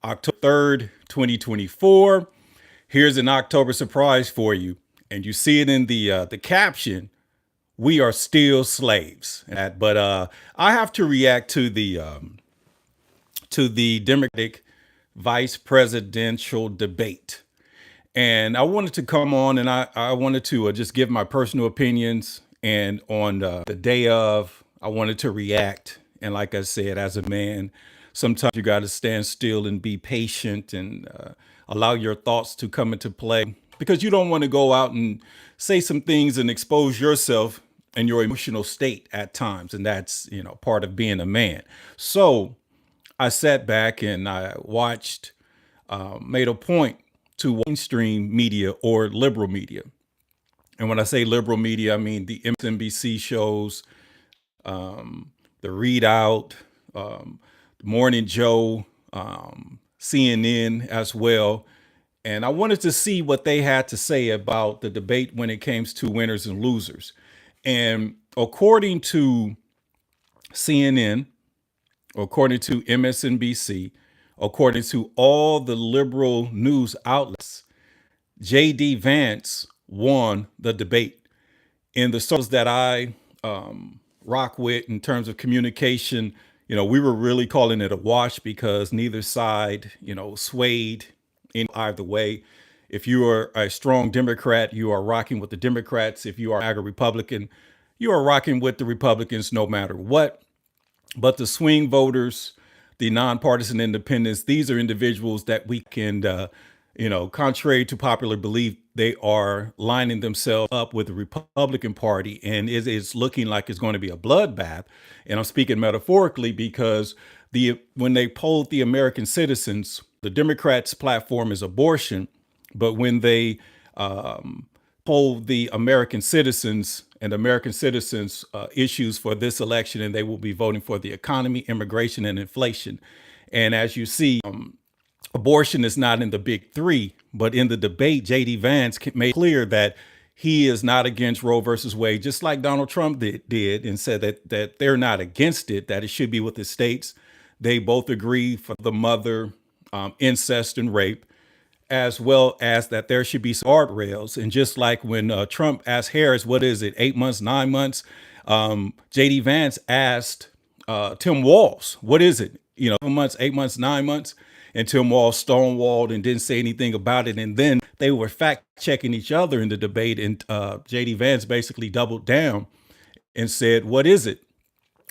October 3rd, 2024. Here's an October surprise for you. And you see it in the caption. We are still slaves. But I have to react to the Democratic vice presidential debate. And I wanted to come on and I wanted to just give my personal opinions. And on the day of, I wanted to react. And like I said, as a man, sometimes you got to stand still and be patient and allow your thoughts to come into play because you don't want to go out and say some things and expose yourself and your emotional state at times. And that's, part of being a man. So I sat back and I watched, made a point to mainstream media or liberal media. And when I say liberal media, I mean the MSNBC shows, the Readout, Morning Joe, CNN as well. And I wanted to see what they had to say about the debate when it comes to winners and losers. And according to CNN, according to MSNBC, according to all the liberal news outlets, JD Vance won the debate. In the circles that I rock with in terms of communication, we were really calling it a wash because neither side, swayed in either way. If you are a strong Democrat, you are rocking with the Democrats. If you are a Republican, you are rocking with the Republicans no matter what. But the swing voters, the nonpartisan independents, these are individuals that we can, contrary to popular belief, they are lining themselves up with the Republican Party, and it is looking like it's going to be a bloodbath. And I'm speaking metaphorically because when they polled the American citizens, the Democrats' platform is abortion, but when they polled the American citizens and American citizens' issues for this election, and they will be voting for the economy, immigration, and inflation. And as you see, abortion is not in the big three, but in the debate, JD Vance made clear that he is not against Roe versus Wade, just like Donald Trump did and said that they're not against it, that it should be with the states. They both agree for the mother, incest and rape, as well as that there should be some guardrails. And just like when Trump asked Harris, what is it, 8 months, 9 months? JD Vance asked Tim Walz, what is it? 7 months, 8 months, 9 months? And Tim Walz stonewalled and didn't say anything about it. And then they were fact checking each other in the debate. And JD Vance basically doubled down and said, what is it?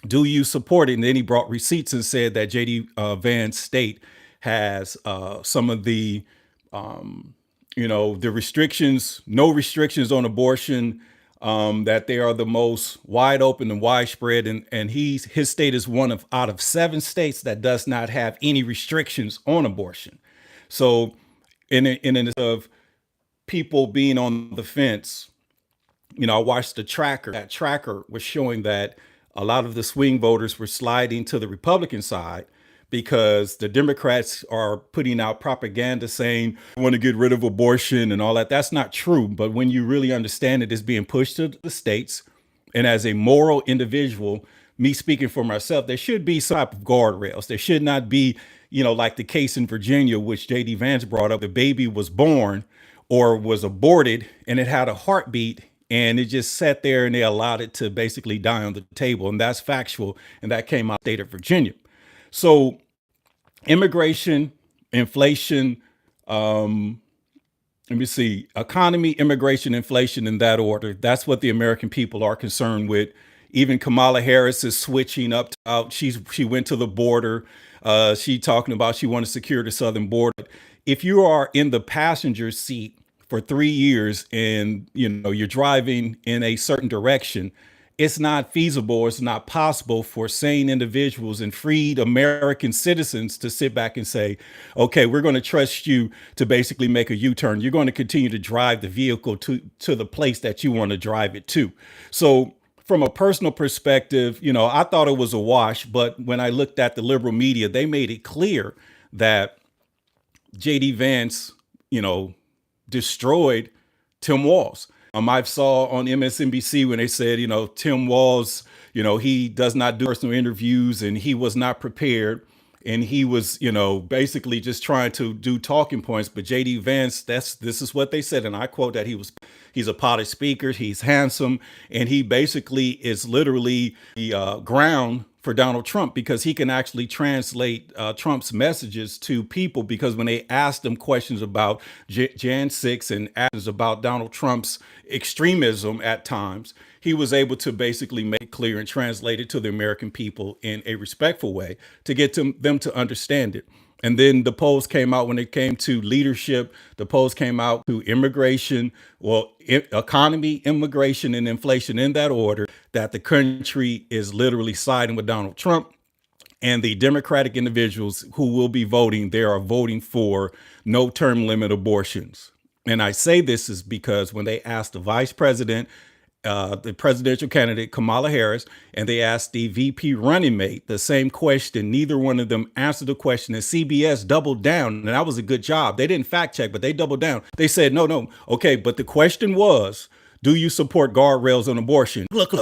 Do you support it? And then he brought receipts and said that JD Vance state has some of the, the restrictions, no restrictions on abortion, that they are the most wide open and widespread. And his state is one out of 7 states that does not have any restrictions on abortion. So in of people being on the fence, I watched the tracker. That tracker was showing that a lot of the swing voters were sliding to the Republican side because the Democrats are putting out propaganda saying we want to get rid of abortion and all that. That's not true. But when you really understand it, it's being pushed to the states. And as a moral individual, me speaking for myself, there should be some type of guardrails. There should not be, like the case in Virginia, which JD Vance brought up. The baby was born or was aborted and it had a heartbeat and it just sat there and they allowed it to basically die on the table. And that's factual. And that came out of the state of Virginia. So immigration, inflation, let me see, economy, immigration, inflation in that order. That's what the American people are concerned with. Even Kamala Harris is switching up out. She went to the border. She talking about she want to secure the southern border. If you are in the passenger seat for 3 years and you're driving in a certain direction, it's not feasible, it's not possible for sane individuals and freed American citizens to sit back and say, okay, we're going to trust you to basically make a U-turn. You're going to continue to drive the vehicle to the place that you want to drive it to. So from a personal perspective, I thought it was a wash, but when I looked at the liberal media, they made it clear that JD Vance, destroyed Tim Walz. I saw on MSNBC when they said, Tim Walz, he does not do personal interviews and he was not prepared. and he was, basically just trying to do talking points. But JD Vance, this is what they said, and I quote that he's a polished speaker, he's handsome, and he basically is literally the ground for Donald Trump, because he can actually translate Trump's messages to people. Because when they asked him questions about Jan 6 and asks about Donald Trump's extremism at times, he was able to basically make it clear and translate it to the American people in a respectful way to get them to understand it. And then the polls came out when it came to leadership. The polls came out to immigration, economy, immigration, and inflation, in that order, that the country is literally siding with Donald Trump. And the Democratic individuals who will be voting, they are voting for no term limit abortions. And I say this is because when they asked the vice president, the presidential candidate Kamala Harris, and they asked the VP running mate the same question, neither one of them answered the question, and CBS doubled down, and that was a good job. They didn't fact check, but they doubled down. They said, no, okay, but the question was, do you support guardrails on abortion? Look,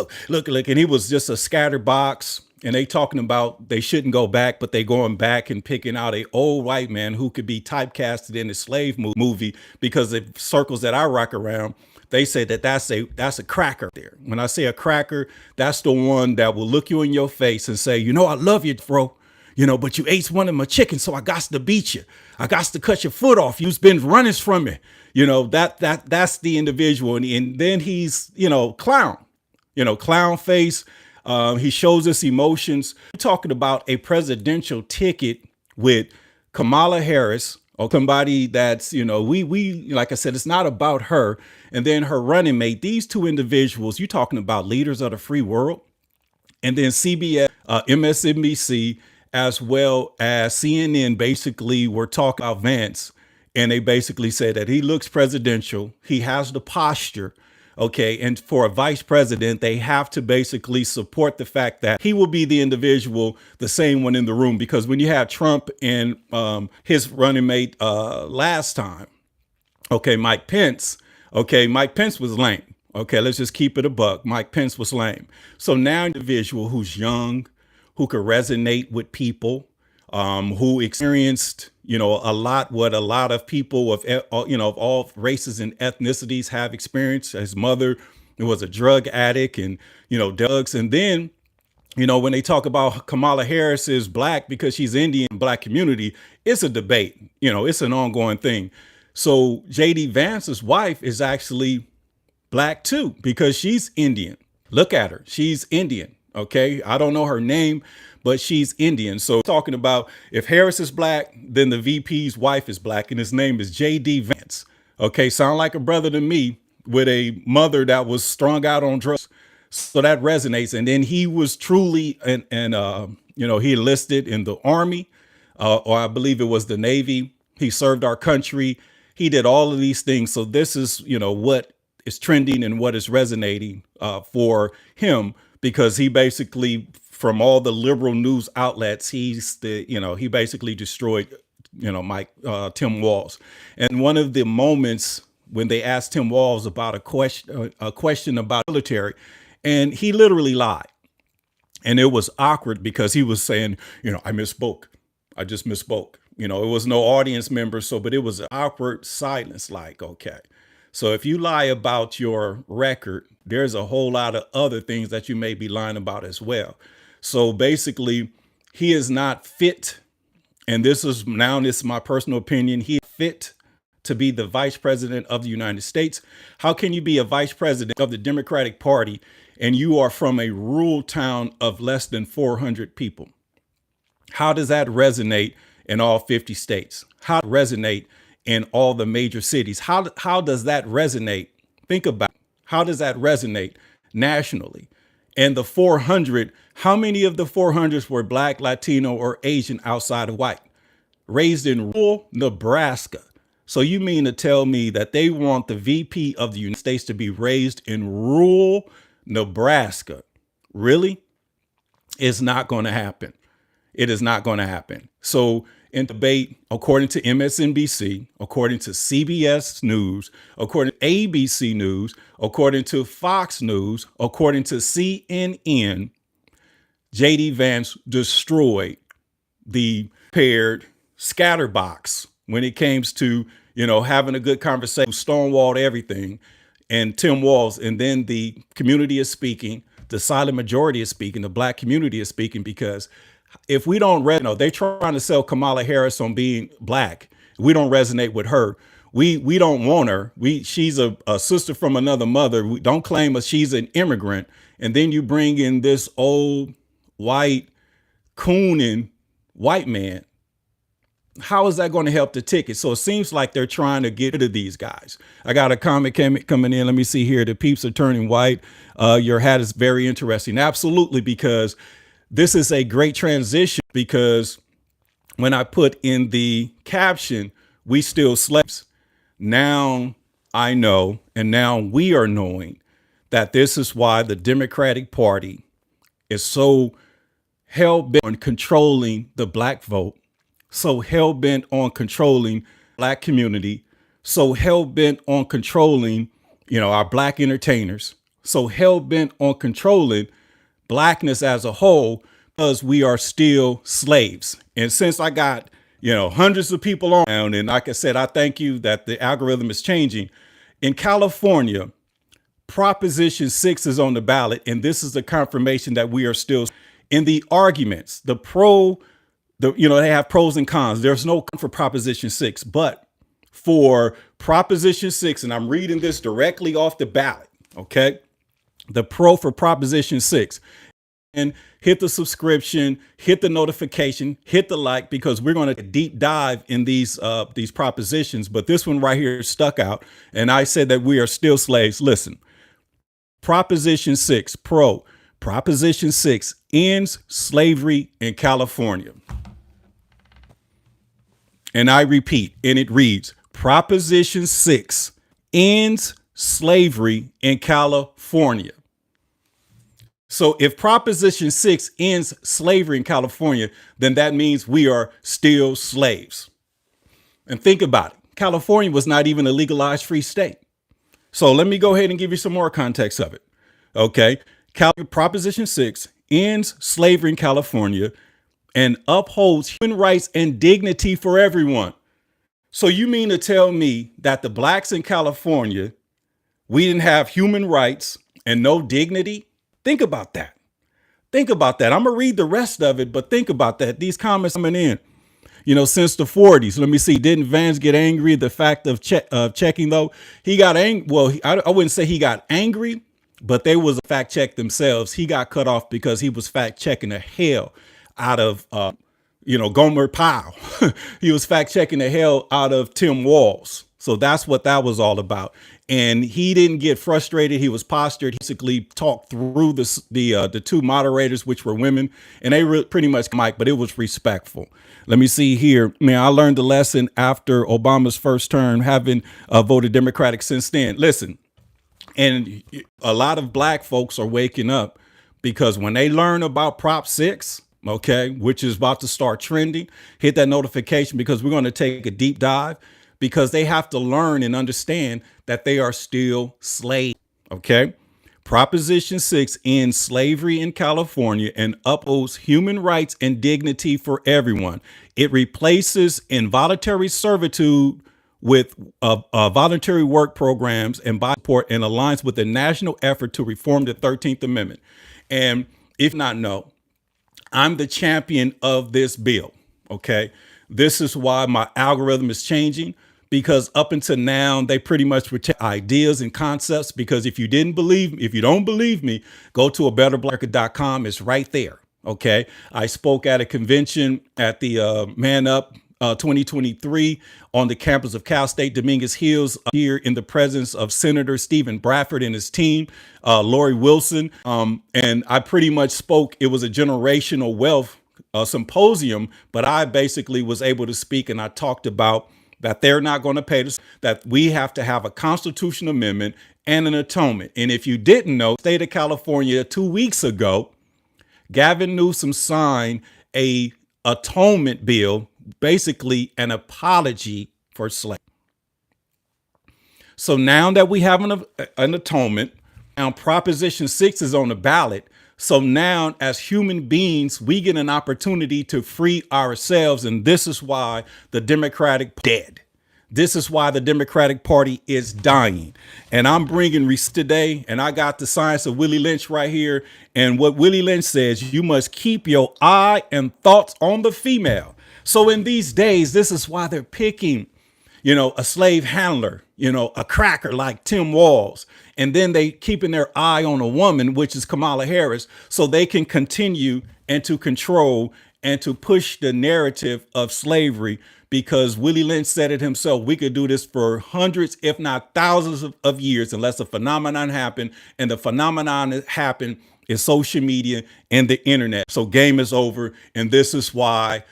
and he was just a scatterbox. And they talking about they shouldn't go back, but they going back and picking out a old white man who could be typecasted in a slave movie, because the circles that I rock around, they say that that's a cracker there. When I say a cracker, that's the one that will look you in your face and say, I love you, bro, but you ate one of my chickens, so I got to beat you. I got to cut your foot off. You've been running from me. That's the individual. And then he's, clown face. He shows us emotions. We're talking about a presidential ticket with Kamala Harris, or somebody that's, we like I said, it's not about her. And then her running mate, these two individuals, you're talking about leaders of the free world. And then CBS, MSNBC, as well as CNN, basically were talking about Vance. And they basically said that he looks presidential. He has the posture. Okay. And for a vice president, they have to basically support the fact that he will be the individual, the same one in the room. Because when you have Trump and his running mate last time, okay, Mike Pence was lame. Okay, let's just keep it a buck. Mike Pence was lame. So now an individual who's young, who could resonate with people, who experienced, a lot what a lot of people of all races and ethnicities have experienced. His mother was a drug addict and, drugs. And then, when they talk about Kamala Harris is black because she's Indian, black community, it's a debate, it's an ongoing thing. So JD Vance's wife is actually black too, because she's Indian. Look at her. She's Indian. Okay. I don't know her name, but she's Indian. So talking about if Harris is black, then the VP's wife is black, and his name is JD Vance. Okay. Sound like a brother to me, with a mother that was strung out on drugs. So that resonates. And then he was truly, he enlisted in the Army, or I believe it was the Navy. He served our country. He did all of these things. So this is, what is trending and what is resonating for him, because he basically, from all the liberal news outlets, he basically destroyed, Tim Walz. And one of the moments when they asked Tim Walz about a question about military, and he literally lied. And it was awkward because he was saying, I misspoke. I just misspoke. It was no audience member. But it was an awkward silence. Like, okay. So if you lie about your record, there's a whole lot of other things that you may be lying about as well. So basically, he is not fit. And this is my personal opinion. He is fit to be the vice president of the United States. How can you be a vice president of the Democratic Party and you are from a rural town of less than 400 people? How does that resonate in all 50 states? How does it resonate in all the major cities? How does that resonate? Think about it. How does that resonate nationally? And the 400, how many of the 400s were black, Latino, or Asian outside of white? Raised in rural Nebraska. So you mean to tell me that they want the VP of the United States to be raised in rural Nebraska? Really? It's not going to happen. It is not going to happen. So in debate, according to MSNBC, according to CBS News, according to ABC News, according to Fox News, according to CNN, JD Vance destroyed the paired scatterbox when it comes to, having a good conversation, stonewalled everything, and Tim Walz, and then the community is speaking, the silent majority is speaking, the black community is speaking, because if we don't, they're trying to sell Kamala Harris on being black. We don't resonate with her. We don't want her. She's a sister from another mother. We don't claim her. She's an immigrant. And then you bring in this old white cooning white man. How is that going to help the ticket? So it seems like they're trying to get rid of these guys. I got a comment coming in. Let me see here. The peeps are turning white. Your hat is very interesting. Absolutely, because this is a great transition, because when I put in the caption, we still slaves. Now I know, and now we are knowing, that this is why the Democratic Party is so hell-bent on controlling the black vote, so hell-bent on controlling black community, so hell-bent on controlling, our black entertainers, so hell-bent on controlling blackness as a whole, because we are still slaves. And since I got, hundreds of people on, and like I said, I thank you that the algorithm is changing. In California, Proposition 6 is on the ballot, and this is the confirmation that we are still in the arguments. They have pros and cons. There's no for Proposition 6, but for Proposition 6, and I'm reading this directly off the ballot, okay? The pro for Proposition 6. And hit the subscription, hit the notification, hit the like, because we're going to deep dive in these propositions. But this one right here stuck out. And I said that we are still slaves. Listen, Proposition 6, Proposition 6 ends slavery in California. And I repeat, and it reads, Proposition 6 ends slavery in California. So if Proposition 6 ends slavery in California, then that means we are still slaves. And think about it. California was not even a legalized free state. So let me go ahead and give you some more context of it. Okay. Proposition 6 ends slavery in California and upholds human rights and dignity for everyone. So you mean to tell me that the blacks in California, we didn't have human rights and no dignity? Think about that. Think about that. I'm going to read the rest of it, but think about that. These comments coming in, since the 40s. Let me see. Didn't Vance get angry at the fact of checking, though? He got angry. Well, I wouldn't say he got angry, but they was a fact check themselves. He got cut off because he was fact checking the hell out of, Gomer Pyle. He was fact checking the hell out of Tim Walz. So that's what that was all about. And he didn't get frustrated. He was postured. He basically talked through the two moderators, which were women, and they pretty much mic, but it was respectful. Let me see here. Man, I learned the lesson after Obama's first term, having voted Democratic since then. Listen, and a lot of black folks are waking up, because when they learn about Prop 6, okay, which is about to start trending, hit that notification, because we're going to take a deep dive, because they have to learn and understand that they are still slaves. Okay. Proposition 6 ends slavery in California and upholds human rights and dignity for everyone. It replaces involuntary servitude with voluntary work programs and by support, and aligns with the national effort to reform the 13th Amendment. And if not know, I'm the champion of this bill. Okay. This is why my algorithm is changing, because up until now, they pretty much protect ideas and concepts. Because if you don't believe me, go to abetterblacker.com. It's right there. OK, I spoke at a convention at the Man Up 2023 on the campus of Cal State Dominguez Hills, here in the presence of Senator Stephen Bradford and his team, Lori Wilson. And I pretty much spoke. It was a generational wealth symposium, but I basically was able to speak, and I talked about that they're not going to pay us, that we have to have a constitutional amendment and an atonement. And if you didn't know, state of California 2 weeks ago, Gavin Newsom signed a atonement bill, basically an apology for slavery. So now that we have an atonement, now Proposition 6 is on the ballot. So now as human beings, we get an opportunity to free ourselves. And this is why the Democratic dead. This is why the Democratic Party is dying. And I'm bringing today, and I got the science of Willie Lynch right here. And what Willie Lynch says, you must keep your eye and thoughts on the female. So in these days, this is why they're picking, a slave handler, a cracker like Tim Walz. And then they keeping their eye on a woman, which is Kamala Harris, so they can continue and to control and to push the narrative of slavery. Because Willie Lynch said it himself, we could do this for hundreds, if not thousands of years, unless a phenomenon happened. And the phenomenon that happened is social media and the internet. So game is over. And this is why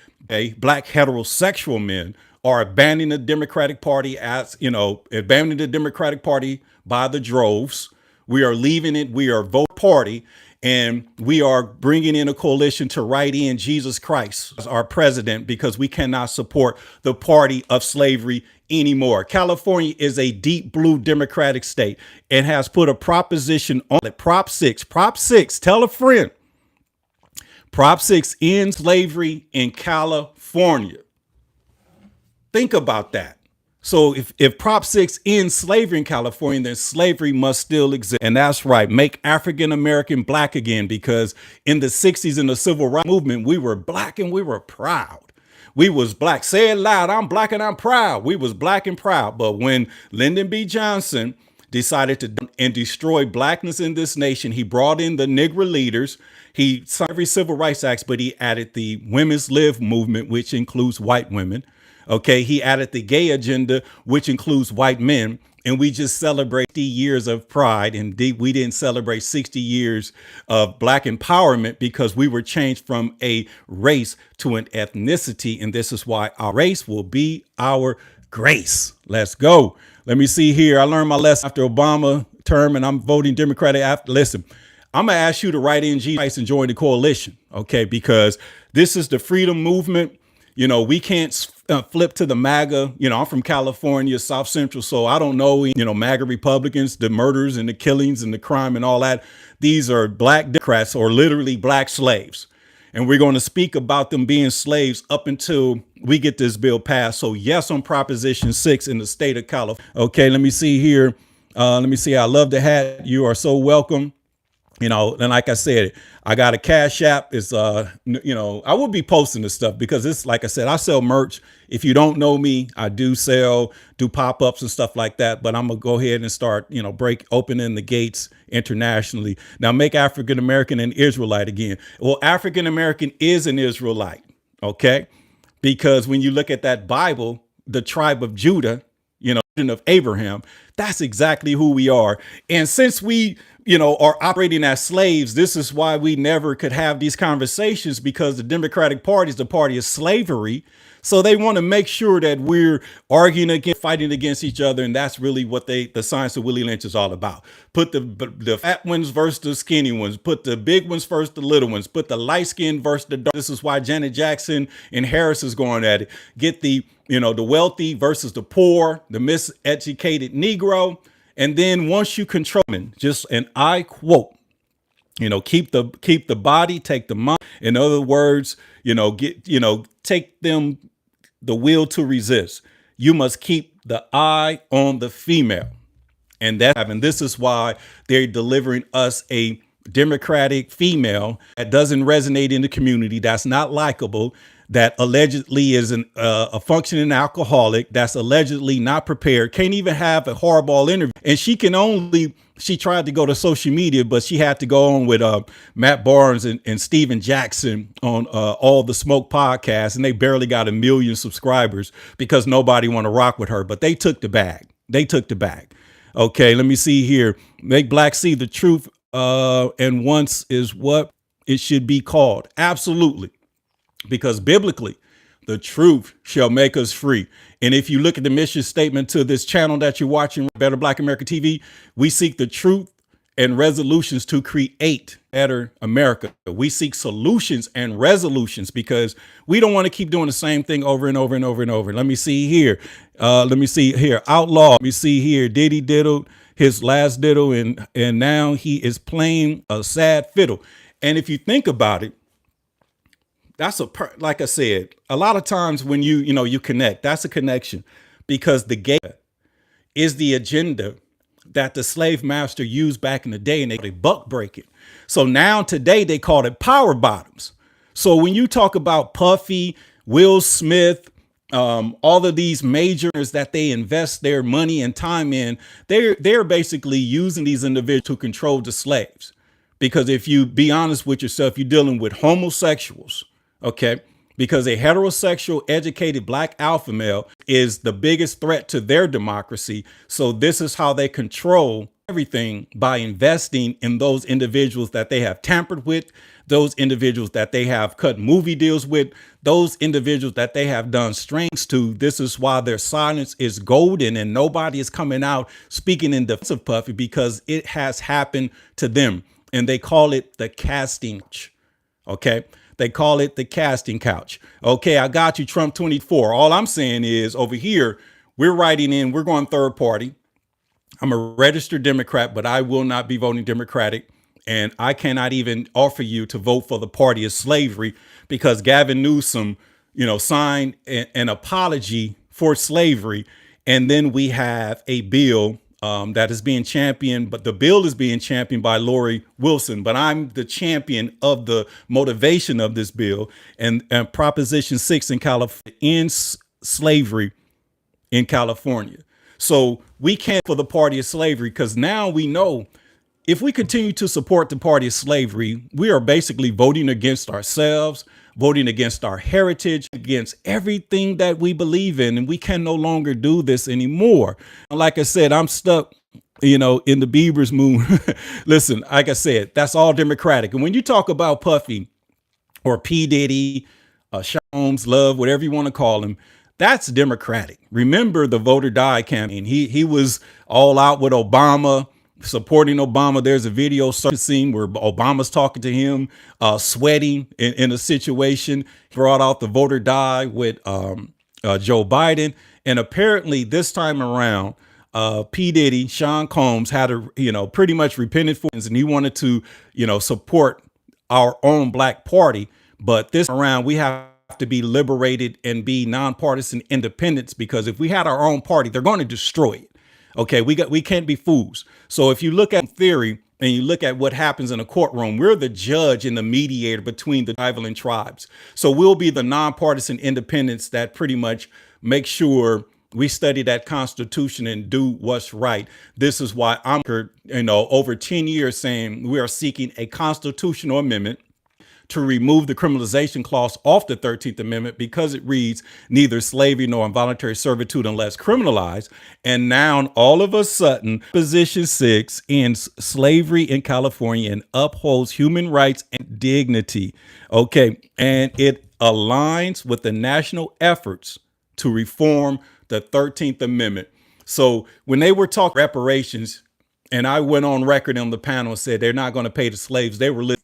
black heterosexual men are abandoning the Democratic Party abandoning the Democratic Party by the droves. We are leaving it. We are vote party. And we are bringing in a coalition to write in Jesus Christ as our president, because we cannot support the party of slavery anymore. California is a deep blue Democratic state and has put a proposition on it. Prop 6, tell a friend. Prop 6 ends slavery in California. Think about that. So if Prop 6 ends slavery in California, then slavery must still exist. And that's right. Make African-American black again, because in the 60s in the civil rights movement, we were black and we were proud. We was black. Say it loud. I'm black and I'm proud. We was black and proud. But when Lyndon B. Johnson decided to destroy blackness in this nation, he brought in the Negro leaders. He signed every civil rights act, but he added the women's live movement, which includes white women. Okay, he added the gay agenda, which includes white men. And we just celebrate 60 years of pride. And we didn't celebrate 60 years of black empowerment, because we were changed from a race to an ethnicity. And this is why our race will be our grace. Let's go. Let me see here. I learned my lesson after Obama term, and I'm voting Democratic after. Listen, I'm going to ask you to write in Jesus Christ and join the coalition. Okay, because this is the freedom movement. We can't flip to the MAGA. I'm from California, South Central, so I don't know, MAGA Republicans, the murders and the killings and the crime and all that. These are black Democrats, or literally black slaves. And we're going to speak about them being slaves up until we get this bill passed. So yes, on Proposition 6 in the state of California. Okay, let me see here. Let me see. I love the hat. You are so welcome. And like I said, I got a Cash App. It's, I will be posting this stuff, because it's, like I said, I sell merch. If you don't know me, I do pop-ups and stuff like that. But I'm going to go ahead and start, opening the gates internationally. Now, make African-American an Israelite again. Well, African-American is an Israelite. OK, because when you look at that Bible, the tribe of Judah, of Abraham, that's exactly who we are. And since we, are operating as slaves, this is why we never could have these conversations, because the Democratic Party is the party of slavery. So they want to make sure that we're arguing against, fighting against each other. And that's really what the science of Willie Lynch is all about. Put the fat ones versus the skinny ones, put the big ones versus the little ones, put the light skin versus the dark. This is why Janet Jackson and Harris is going at it. Get the wealthy versus the poor, the miseducated Negro. And then once you control them, and I quote, keep the body, take the mind. In other words, take them the will to resist. You must keep the eye on the female. And this is why they're delivering us a Democratic female that doesn't resonate in the community, that's not likable, that allegedly is a functioning alcoholic, that's allegedly not prepared, can't even have a hardball interview. And she tried to go to social media, but she had to go on with Matt Barnes and Steven Jackson on All the Smoke podcast. And they barely got 1 million subscribers because nobody want to rock with her. But they took the bag. Okay, let me see here. Make black see the truth. And once is what it should be called. Absolutely. Because biblically, the truth shall make us free. And if you look at the mission statement to this channel that you're watching, Better Black America TV, we seek the truth and resolutions to create better America. We seek solutions and resolutions, because we don't want to keep doing the same thing over and over and over and over. Let me see here. Outlaw. Let me see here. Diddy diddled his last diddle, and now he is playing a sad fiddle. And if you think about it, that's like I said, a lot of times when you connect, that's a connection, because the gate is the agenda that the slave master used back in the day, and they buck break it. So now today they call it power bottoms. So when you talk about Puffy, Will Smith, all of these majors that they invest their money and time in, they're basically using these individuals to control the slaves. Because if you be honest with yourself, you're dealing with homosexuals, okay? Because a heterosexual, educated black alpha male is the biggest threat to their democracy. So this is how they control everything, by investing in those individuals that they have tampered with, those individuals that they have cut movie deals with, those individuals that they have done strings to. This is why their silence is golden, and nobody is coming out speaking in defense of Puffy, because it has happened to them. And they call it the casting couch. Okay. They call it the casting couch. Okay. I got you, Trump 24. All I'm saying is, over here, we're writing in, we're going third party. I'm a registered Democrat, but I will not be voting Democratic. And I cannot even offer you to vote for the party of slavery, because Gavin Newsom, signed an apology for slavery. And then we have a bill that is being championed, but the bill is being championed by Lori Wilson. But I'm the champion of the motivation of this bill, and Proposition 6 in California ends slavery in California. So we can't for the party of slavery, because now we know if we continue to support the party of slavery, we are basically voting against ourselves, voting against our heritage, against everything that we believe in. And we can no longer do this anymore. Like I said, I'm stuck, in the Bieber's moon. Listen, like I said, that's all Democratic. And when you talk about Puffy or P. Diddy, Holmes, Love, whatever you want to call him, that's Democratic. Remember the Vote or Die campaign. He was all out with Obama, supporting Obama. There's a video scene where Obama's talking to him, sweating in a situation. He brought out the Vote or Die with Joe Biden. And apparently this time around, P. Diddy, Sean Combs, had pretty much repented for it, and he wanted to, support our own black party. But this around, we have to be liberated and be nonpartisan independents, because if we had our own party, they're going to destroy it. Okay, we can't be fools. So if you look at theory and you look at what happens in a courtroom, we're the judge and the mediator between the rivaling tribes. So we'll be the nonpartisan independents that pretty much make sure we study that Constitution and do what's right. This is why I'm, over 10 years saying we are seeking a constitutional amendment to remove the criminalization clause off the 13th Amendment, because it reads neither slavery nor involuntary servitude unless criminalized. And now all of a sudden, Position 6 ends slavery in California and upholds human rights and dignity. Okay. And it aligns with the national efforts to reform the 13th Amendment. So when they were talking reparations, and I went on record on the panel and said they're not going to pay the slaves, they were listening.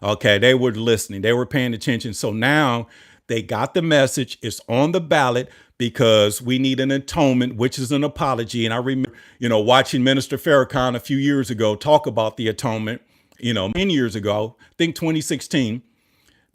Okay, they were listening. They were paying attention. So now they got the message. It's on the ballot, because we need an atonement, which is an apology. And I remember, watching Minister Farrakhan a few years ago talk about the atonement, 10 years ago, I think 2016,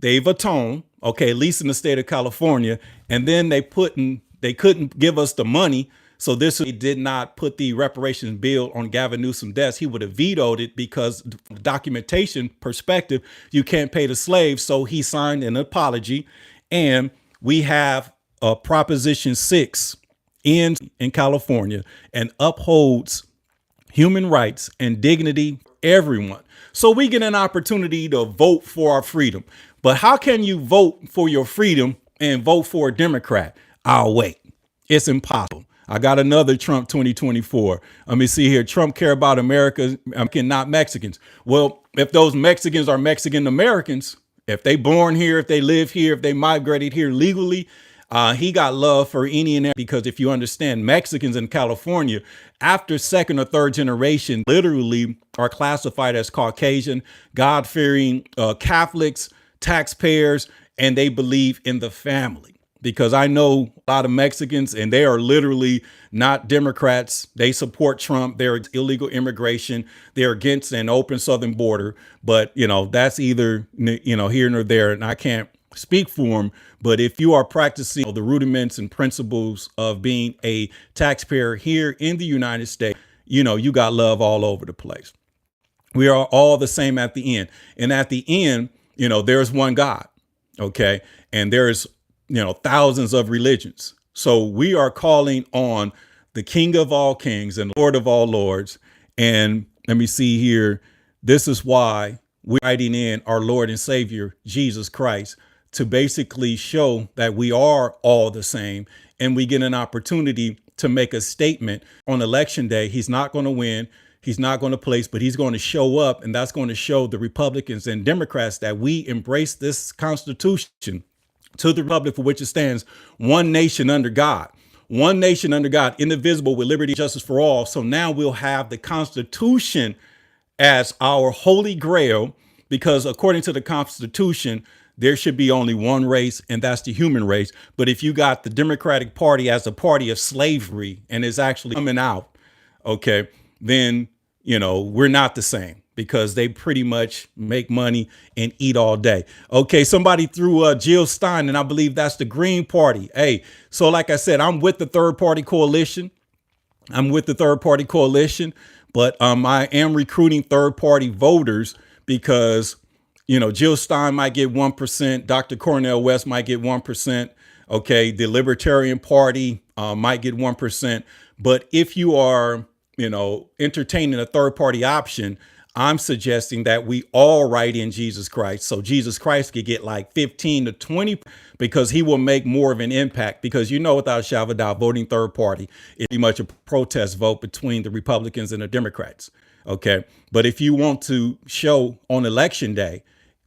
they've atoned, okay, at least in the state of California. And then they couldn't give us the money. So this did not put the reparations bill on Gavin Newsom's desk. He would have vetoed it, because from the documentation perspective, you can't pay the slaves. So he signed an apology, and we have a Proposition 6 in California and upholds human rights and dignity for everyone. So we get an opportunity to vote for our freedom. But how can you vote for your freedom and vote for a Democrat? I'll wait. It's impossible. I got another Trump 2024. Let me see here. Trump care about America, not Mexicans. Well, if those Mexicans are Mexican Americans, if they born here, if they live here, if they migrated here legally, he got love for any and every, because if you understand, Mexicans in California, after second or third generation, literally are classified as Caucasian, God-fearing Catholics, taxpayers, and they believe in the family. because I know a lot of Mexicans and they are literally not Democrats. They support Trump. They're illegal immigration. They're against an open southern border. But, that's either, here nor there. And I can't speak for them. But if you are practicing the rudiments and principles of being a taxpayer here in the United States, you got love all over the place. We are all the same at the end. And at the end, there's one God. Okay. And there's, thousands of religions. So we are calling on the King of all kings and Lord of all lords. And let me see here. This is why we're writing in our Lord and Savior, Jesus Christ, to basically show that we are all the same. And we get an opportunity to make a statement on election day. He's not going to win. He's not going to place, but he's going to show up. And that's going to show the Republicans and Democrats that we embrace this Constitution to the republic for which it stands, one nation under God. One nation under God, indivisible, with liberty and justice for all. So now we'll have the Constitution as our holy grail, because according to the Constitution, there should be only one race, and that's the human race. But if you got the Democratic Party as a party of slavery and is actually coming out, okay, then, we're not the same, because they pretty much make money and eat all day. Okay, somebody threw Jill Stein, and I believe that's the Green Party. Hey, so like I said, I'm with the third party coalition. But I am recruiting third party voters because, Jill Stein might get 1%. Dr. Cornel West might get 1%. Okay, the Libertarian Party might get 1%. But if you are, entertaining a third party option, I'm suggesting that we all write in Jesus Christ. So Jesus Christ could get like 15 to 20, because he will make more of an impact. Because, without a shadow of a doubt, voting third party is pretty much a protest vote between the Republicans and the Democrats. OK, but if you want to show on election day,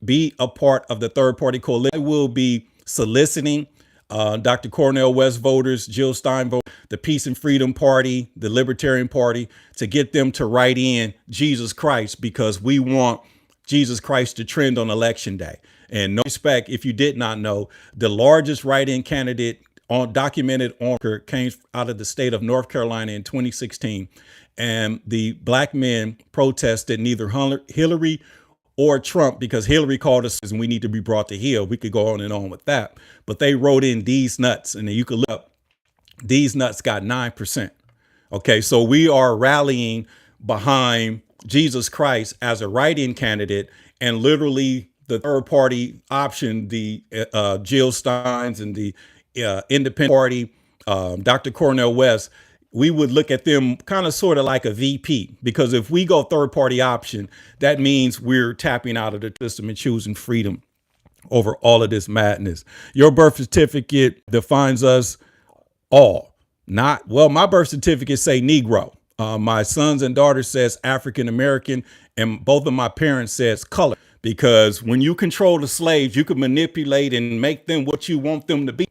be a part of the third party coalition, I will be soliciting Dr. Cornel West voters, Jill Stein voters, the Peace and Freedom Party, the Libertarian Party, to get them to write in Jesus Christ, because we want Jesus Christ to trend on election day. And no respect, if you did not know, the largest write-in candidate documented on came out of the state of North Carolina in 2016. And the black men protested neither Hillary or Trump, because Hillary called us and we need to be brought to heel. We could go on and on with that. But they wrote in these nuts, and then you could look up. These nuts got 9%. OK, so we are rallying behind Jesus Christ as a write-in candidate, and literally the third party option, the Jill Steins and the Independent Party, Dr. Cornel West, we would look at them kind of sort of like a VP, because if we go third party option, that means we're tapping out of the system and choosing freedom over all of this madness. Your birth certificate defines us all. My birth certificate say Negro. My sons and daughters says African American, and both of my parents says color. Because when you control the slaves, you can manipulate and make them what you want them to be.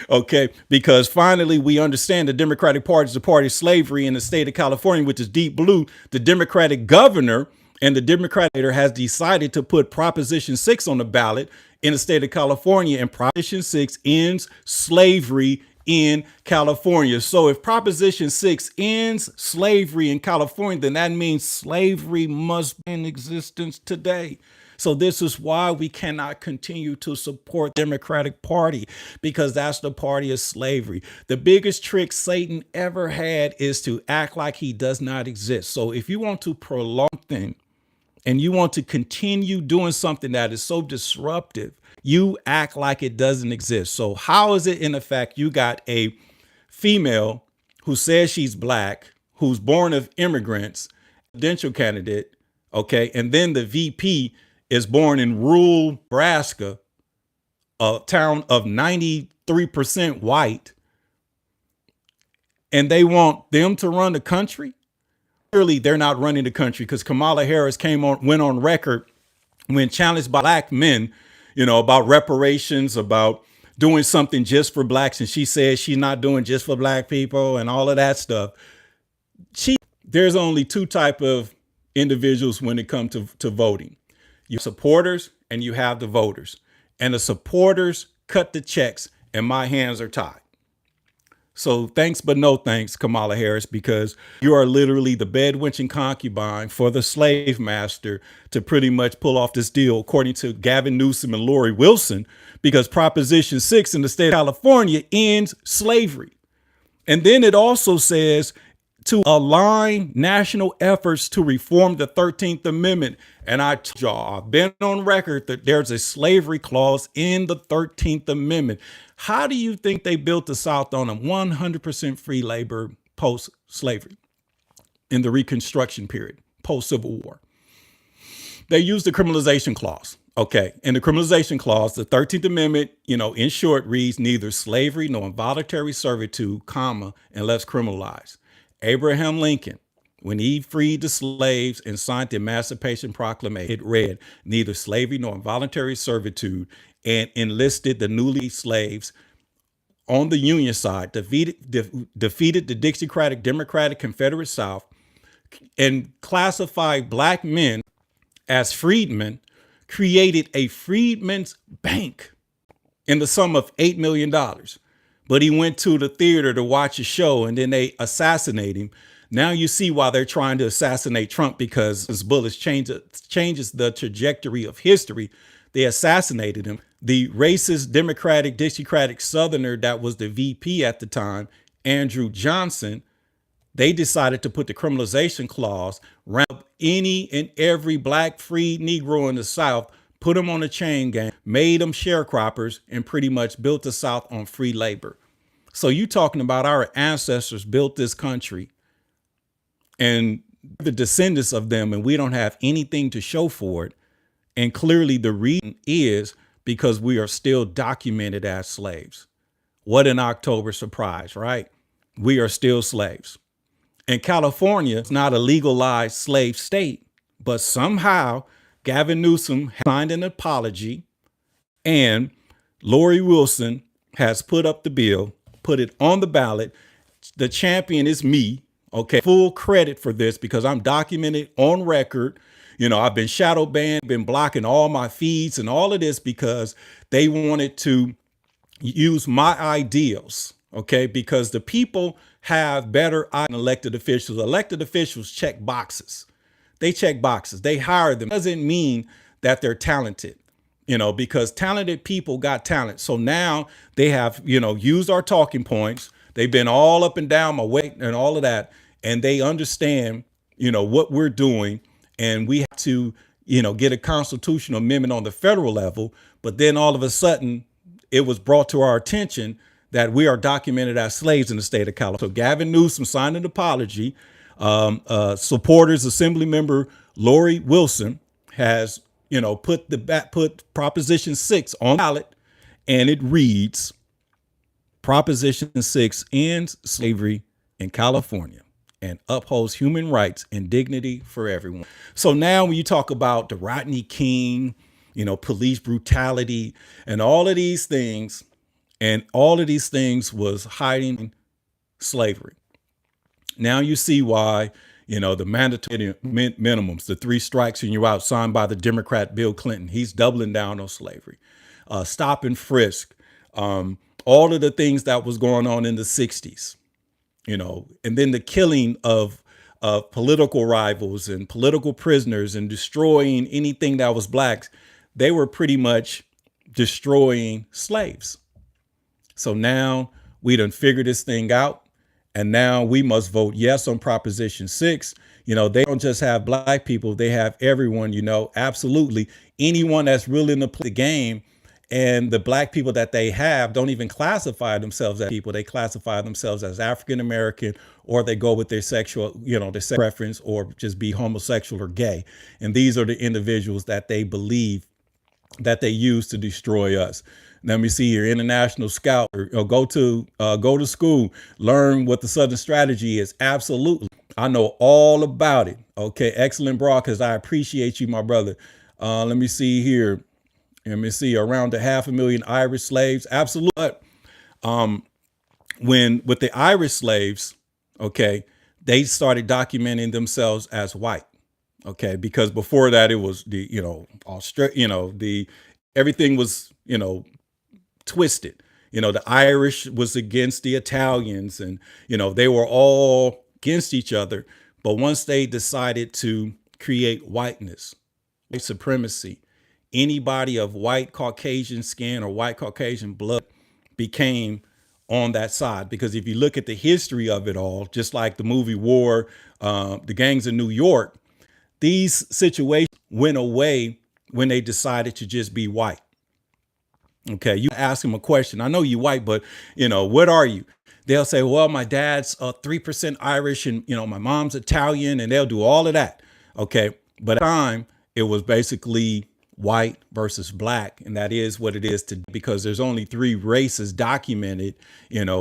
OK, because finally we understand the Democratic Party is a party of slavery in the state of California, which is deep blue. The Democratic governor and the Democratic has decided to put Proposition 6 on the ballot in the state of California, and Proposition 6 ends slavery in California. So if Proposition 6 ends slavery in California, then that means slavery must be in existence today. So this is why we cannot continue to support the Democratic Party, because that's the party of slavery. The biggest trick Satan ever had is to act like he does not exist. So if you want to prolong things and you want to continue doing something that is so disruptive, you act like it doesn't exist. So how is it, in effect, you got a female who says she's black, who's born of immigrants, presidential candidate, okay, and then the VP is born in rural Nebraska, a town of 93% white, and they want them to run the country? Clearly, they're not running the country, because Kamala Harris went on record when challenged by black men, about reparations, about doing something just for blacks. And she says she's not doing just for black people and all of that stuff. There's only two type of individuals when it comes to voting. You supporters and you have the voters. And the supporters cut the checks and my hands are tied. So thanks, but no thanks, Kamala Harris, because you are literally the bedwenching concubine for the slave master to pretty much pull off this deal, according to Gavin Newsom and Lori Wilson, because Proposition 6 in the state of California ends slavery. And then it also says to align national efforts to reform the 13th Amendment. And I told y'all, I've been on record that there's a slavery clause in the 13th Amendment. How do you think they built the South on a 100% free labor post-slavery in the Reconstruction period, post-Civil War? They used the criminalization clause. Okay. In the criminalization clause, the 13th Amendment, in short, reads neither slavery nor involuntary servitude, comma, unless criminalized. Abraham Lincoln, when he freed the slaves and signed the Emancipation Proclamation, it read neither slavery nor involuntary servitude, and enlisted the newly slaves on the Union side, defeated the Dixiecratic Democratic Confederate South, and classified black men as freedmen, created a freedmen's bank in the sum of $8 million. But he went to the theater to watch a show, and then they assassinate him. Now you see why they're trying to assassinate Trump, because his bullets changes the trajectory of history. They assassinated him. The racist Democratic Dixiecratic Southerner that was the VP at the time, Andrew Johnson, they decided to put the criminalization clause around any and every black freed Negro in the South, put them on a chain gang, made them sharecroppers, and pretty much built the South on free labor. So you talking about our ancestors built this country and the descendants of them, and we don't have anything to show for it. And clearly the reason is because we are still documented as slaves. What an October surprise, right? We are still slaves. And California is not a legalized slave state, but somehow Gavin Newsom signed an apology, and Lori Wilson has put up the bill, put it on the ballot. The champion is me. Okay, full credit for this because I'm documented on record. I've been shadow banned, been blocking all my feeds and all of this because they wanted to use my ideals. Okay, because the people have better elected officials. Elected officials check boxes. They check boxes. They hire them. Doesn't mean that they're talented, because talented people got talent. So now they have, used our talking points. They've been all up and down my way and all of that. And they understand, what we're doing. And we have to, get a constitutional amendment on the federal level. But then all of a sudden, it was brought to our attention that we are documented as slaves in the state of California. So Gavin Newsom signed an apology. Supporters, Assembly Member Lori Wilson has, put Proposition 6 on the ballot, and it reads, Proposition 6 ends slavery in California and upholds human rights and dignity for everyone. So now when you talk about the Rodney King, police brutality and all of these things, and all of these things was hiding slavery. Now you see why, the mandatory minimums, the 3 strikes and you're out, signed by the Democrat Bill Clinton. He's doubling down on slavery, stop and frisk, all of the things that was going on in the 60s, and then the killing of political rivals and political prisoners and destroying anything that was blacks. They were pretty much destroying slaves. So now we done figured this thing out. And now we must vote yes on Proposition 6. They don't just have black people. They have everyone, absolutely anyone that's willing to play the game. And the black people that they have don't even classify themselves as people. They classify themselves as African-American, or they go with their sexual, their sex preference, or just be homosexual or gay. And these are the individuals that they believe that they use to destroy us. Let me see here, international scout, or go to school, learn what the Southern strategy is. Absolutely. I know all about it. Okay. Excellent, Broadcast. I appreciate you, my brother. Let me see here. Let me see, around 500,000 Irish slaves. Absolutely. When with the Irish slaves, okay, they started documenting themselves as white. Okay. Because before that, it was everything was, twisted. The Irish was against the Italians, and, they were all against each other. But once they decided to create whiteness, white supremacy, anybody of white Caucasian skin or white Caucasian blood became on that side. Because if you look at the history of it all, just like the movie War, the gangs in New York, these situations went away when they decided to just be white. Okay, you ask them a question. I know you white, but what are you? They'll say, well, my dad's 3% Irish, and my mom's Italian, and they'll do all of that. Okay, but at the time it was basically white versus black, and that is what it is today, because there's only three races documented,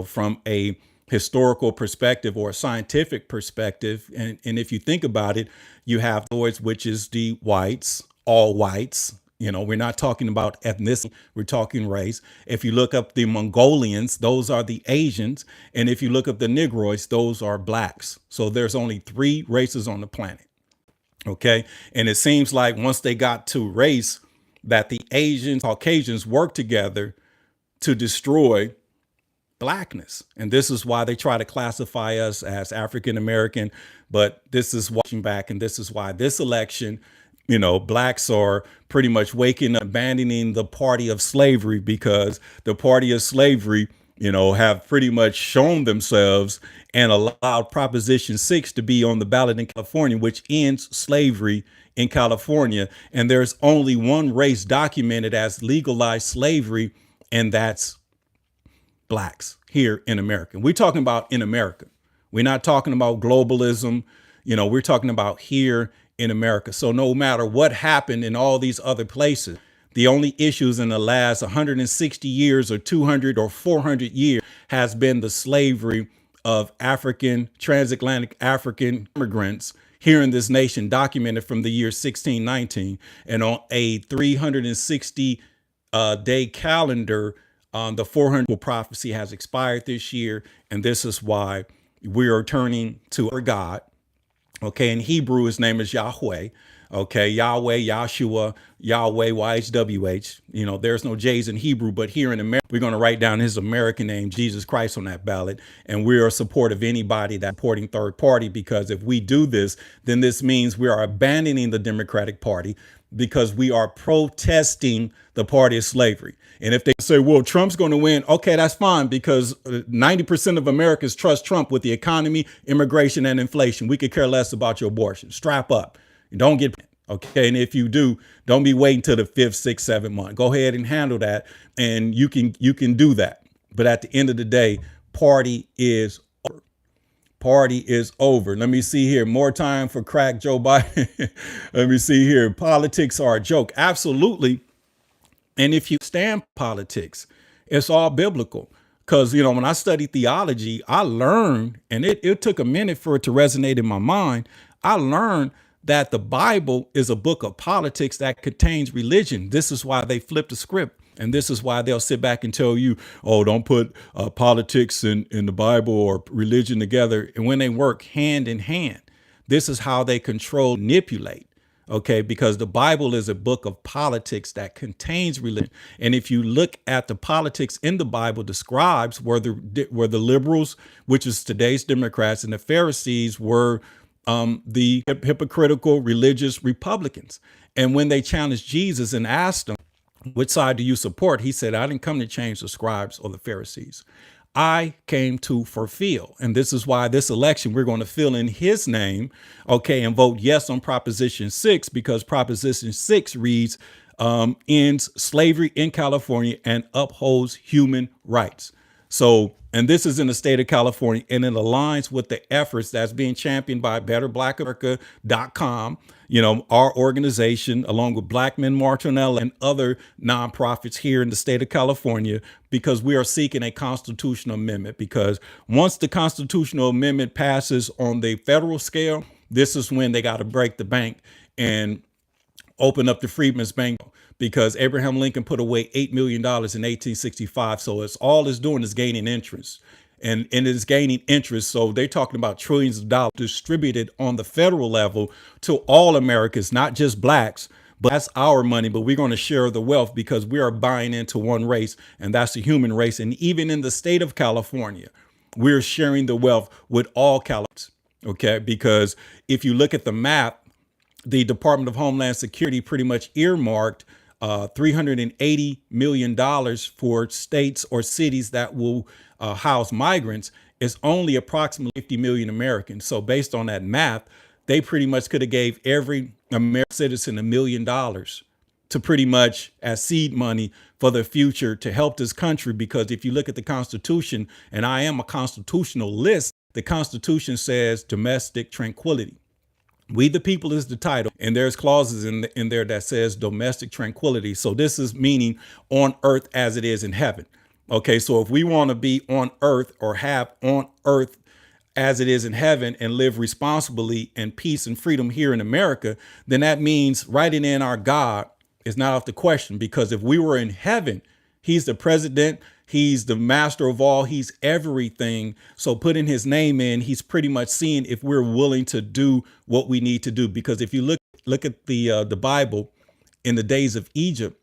from a historical perspective or a scientific perspective. And if you think about it, you have Lords, which is the whites, all whites. We're not talking about ethnicity, we're talking race. If you look up the Mongolians, those are the Asians. And if you look up the Negroids, those are blacks. So there's only three races on the planet. Okay. And it seems like once they got to race, that the Asians, Caucasians work together to destroy blackness. And this is why they try to classify us as African American. But this is watching back. And this is why this election, blacks are pretty much waking up, abandoning the party of slavery, because the party of slavery, have pretty much shown themselves and allowed Proposition 6 to be on the ballot in California, which ends slavery in California. And there's only one race documented as legalized slavery, and that's blacks here in America. We're talking about in America. We're not talking about globalism. We're talking about here in America. So no matter what happened in all these other places, the only issues in the last 160 years or 200 or 400 years has been the slavery of African, transatlantic African immigrants here in this nation, documented from the year 1619. And on a 360 day calendar, the 400 prophecy has expired this year. And this is why we are turning to our God. Okay, in Hebrew, his name is Yahweh. Okay, Yahweh, Yahshua, Yahweh, YHWH. There's no J's in Hebrew, but here in America, we're going to write down his American name, Jesus Christ, on that ballot. And we are supportive of anybody that's supporting third party, because if we do this, then this means we are abandoning the Democratic Party, because we are protesting the party of slavery. And if they say, well, Trump's going to win, okay, that's fine, because 90% of Americans trust Trump with the economy, immigration, and inflation. We could care less about your abortion. Strap up. Don't get, okay. And if you do, don't be waiting till the 5th, 6th, 7th month. Go ahead and handle that. And you can do that. But at the end of the day, party is over. Party is over. Let me see here. More time for crack Joe Biden. Let me see here. Politics are a joke. Absolutely. And if you stand politics, it's all biblical. Because, when I studied theology, I learned, and it took a minute for it to resonate in my mind. I learned that the Bible is a book of politics that contains religion. This is why they flip the script. And this is why they'll sit back and tell you, oh, don't put politics in the Bible or religion together. And when they work hand in hand, this is how they control, manipulate. Okay, because the Bible is a book of politics that contains religion. And if you look at the politics in the Bible, describes where the liberals, which is today's Democrats, and the Pharisees were the hypocritical religious Republicans. And when they challenged Jesus and asked him, which side do you support? He said, I didn't come to change the scribes or the Pharisees. I came to fulfill. And this is why this election, we're going to fill in his name, okay, and vote yes on Proposition 6, because Proposition 6 reads, ends slavery in California and upholds human rights. So, and this is in the state of California, and it aligns with the efforts that's being championed by BetterBlackAmerica.com, our organization, along with Black Men March on LA and other nonprofits here in the state of California, because we are seeking a constitutional amendment. Because once the constitutional amendment passes on the federal scale, this is when they got to break the bank and open up the Freedmen's Bank, because Abraham Lincoln put away $8 million in 1865. So all it's doing is gaining interest. And it is gaining interest. So they're talking about trillions of dollars distributed on the federal level to all Americans, not just blacks, but that's our money, but we're going to share the wealth because we are buying into one race, and that's the human race. And even in the state of California, we're sharing the wealth with all Californians. Okay, because if you look at the map, the Department of Homeland Security pretty much earmarked $380 million for states or cities that will house migrants. It's only approximately 50 million Americans. So based on that math, they pretty much could have gave every American citizen $1 million to pretty much as seed money for the future to help this country. Because if you look at the Constitution, and I am a constitutionalist, the Constitution says domestic tranquility. We the people is the title, and there's clauses in there that says domestic tranquility. So this is meaning on earth as it is in heaven. Okay, so if we want to be on earth or have on earth as it is in heaven and live responsibly in peace and freedom here in America, then that means writing in our God is not off the question, because if we were in heaven, he's the president, he's the master of all, he's everything. So putting his name in, he's pretty much seeing if we're willing to do what we need to do. Because if you look at the Bible in the days of Egypt,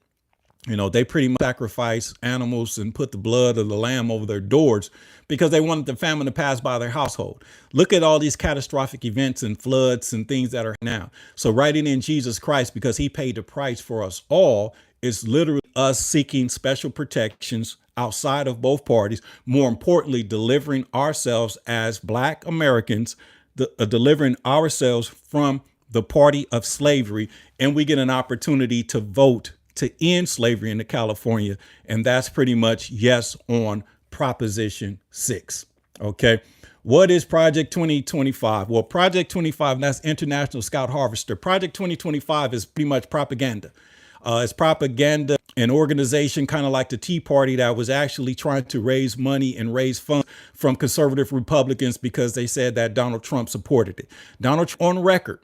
you know, they pretty much sacrifice animals and put the blood of the lamb over their doors because they wanted the famine to pass by their household. Look at all these catastrophic events and floods and things that are now. So writing in Jesus Christ, because he paid the price for us all, is literally us seeking special protections outside of both parties. More importantly, delivering ourselves as Black Americans, delivering ourselves from the party of slavery. And we get an opportunity to vote to end slavery in California. And that's pretty much yes on Proposition 6. Okay. What is Project 2025? Well, Project 25, that's International Scout Harvester. Project 2025 is pretty much propaganda. It's propaganda, an organization kind of like the Tea Party that was actually trying to raise money and raise funds from conservative Republicans because they said that Donald Trump supported it. Donald Trump on record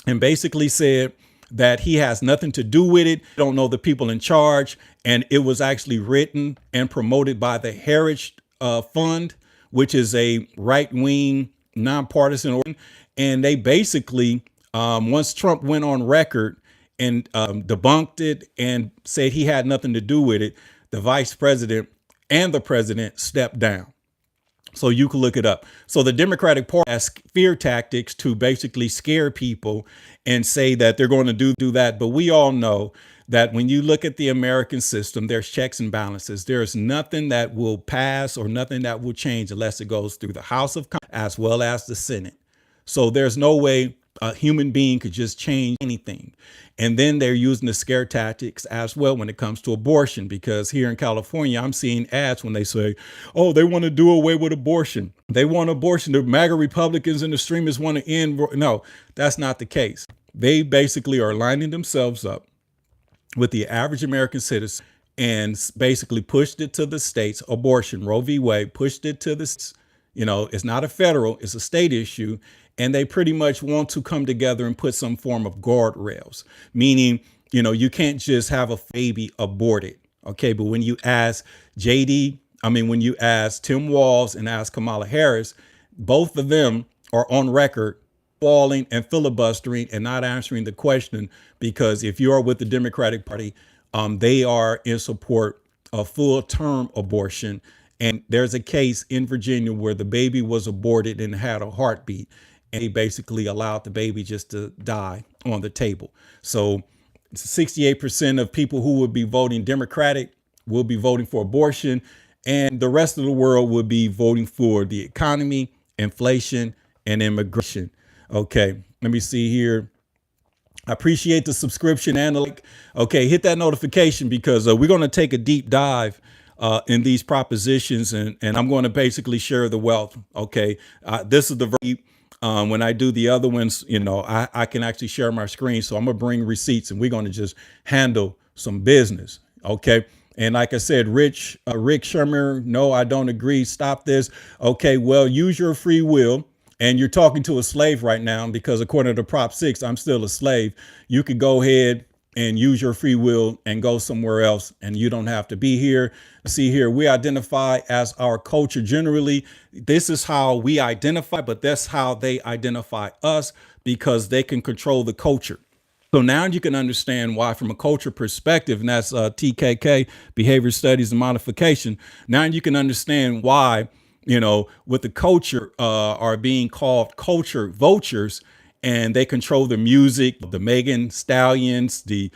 and basically said that he has nothing to do with it. Don't know the people in charge. And it was actually written and promoted by the Heritage Fund, which is a right-wing nonpartisan organ. And they basically, once Trump went on record and debunked it and said he had nothing to do with it, the vice president and the president stepped down. So you can look it up. So the Democratic Party has fear tactics to basically scare people and say that they're going to do that. But we all know that when you look at the American system, there's checks and balances. There's nothing that will pass or nothing that will change unless it goes through the House of Congress as well as the Senate. So there's no way a human being could just change anything. And then they're using the scare tactics as well when it comes to abortion, because here in California, I'm seeing ads when they say, oh, they want to do away with abortion. They want abortion. The MAGA Republicans and the streamers want to end. No, that's not the case. They basically are lining themselves up with the average American citizen and basically pushed it to the states. Abortion, Roe v. Wade, pushed it to the states. You know, it's not a federal, it's a state issue. And they pretty much want to come together and put some form of guardrails, meaning, you know, you can't just have a baby aborted. OK, but when you ask when you ask Tim Walz and ask Kamala Harris, both of them are on record falling and filibustering and not answering the question, because if you are with the Democratic Party, they are in support of full term abortion. And there's a case in Virginia where the baby was aborted and had a heartbeat. And he basically allowed the baby just to die on the table. So 68% of people who would be voting Democratic will be voting for abortion. And the rest of the world will be voting for the economy, inflation, and immigration. Okay, let me see here. I appreciate the subscription and the like. Okay, hit that notification because we're going to take a deep dive in these propositions. And I'm going to basically share the wealth. Okay, this is the very when I do the other ones, you know, I can actually share my screen. So I'm going to bring receipts and we're going to just handle some business. OK. And like I said, Rick Shermer, no, I don't agree. Stop this. OK, well, use your free will. And you're talking to a slave right now, because according to Prop 6, I'm still a slave. You could go ahead and use your free will and go somewhere else, and you don't have to be here. See here, we identify as our culture generally. This is how we identify, but that's how they identify us, because they can control the culture. So now you can understand why, from a culture perspective, and that's TKK, behavior studies and modification. Now you can understand why, with the culture, are being called culture vultures, and they control the music, the Megan Stallions, the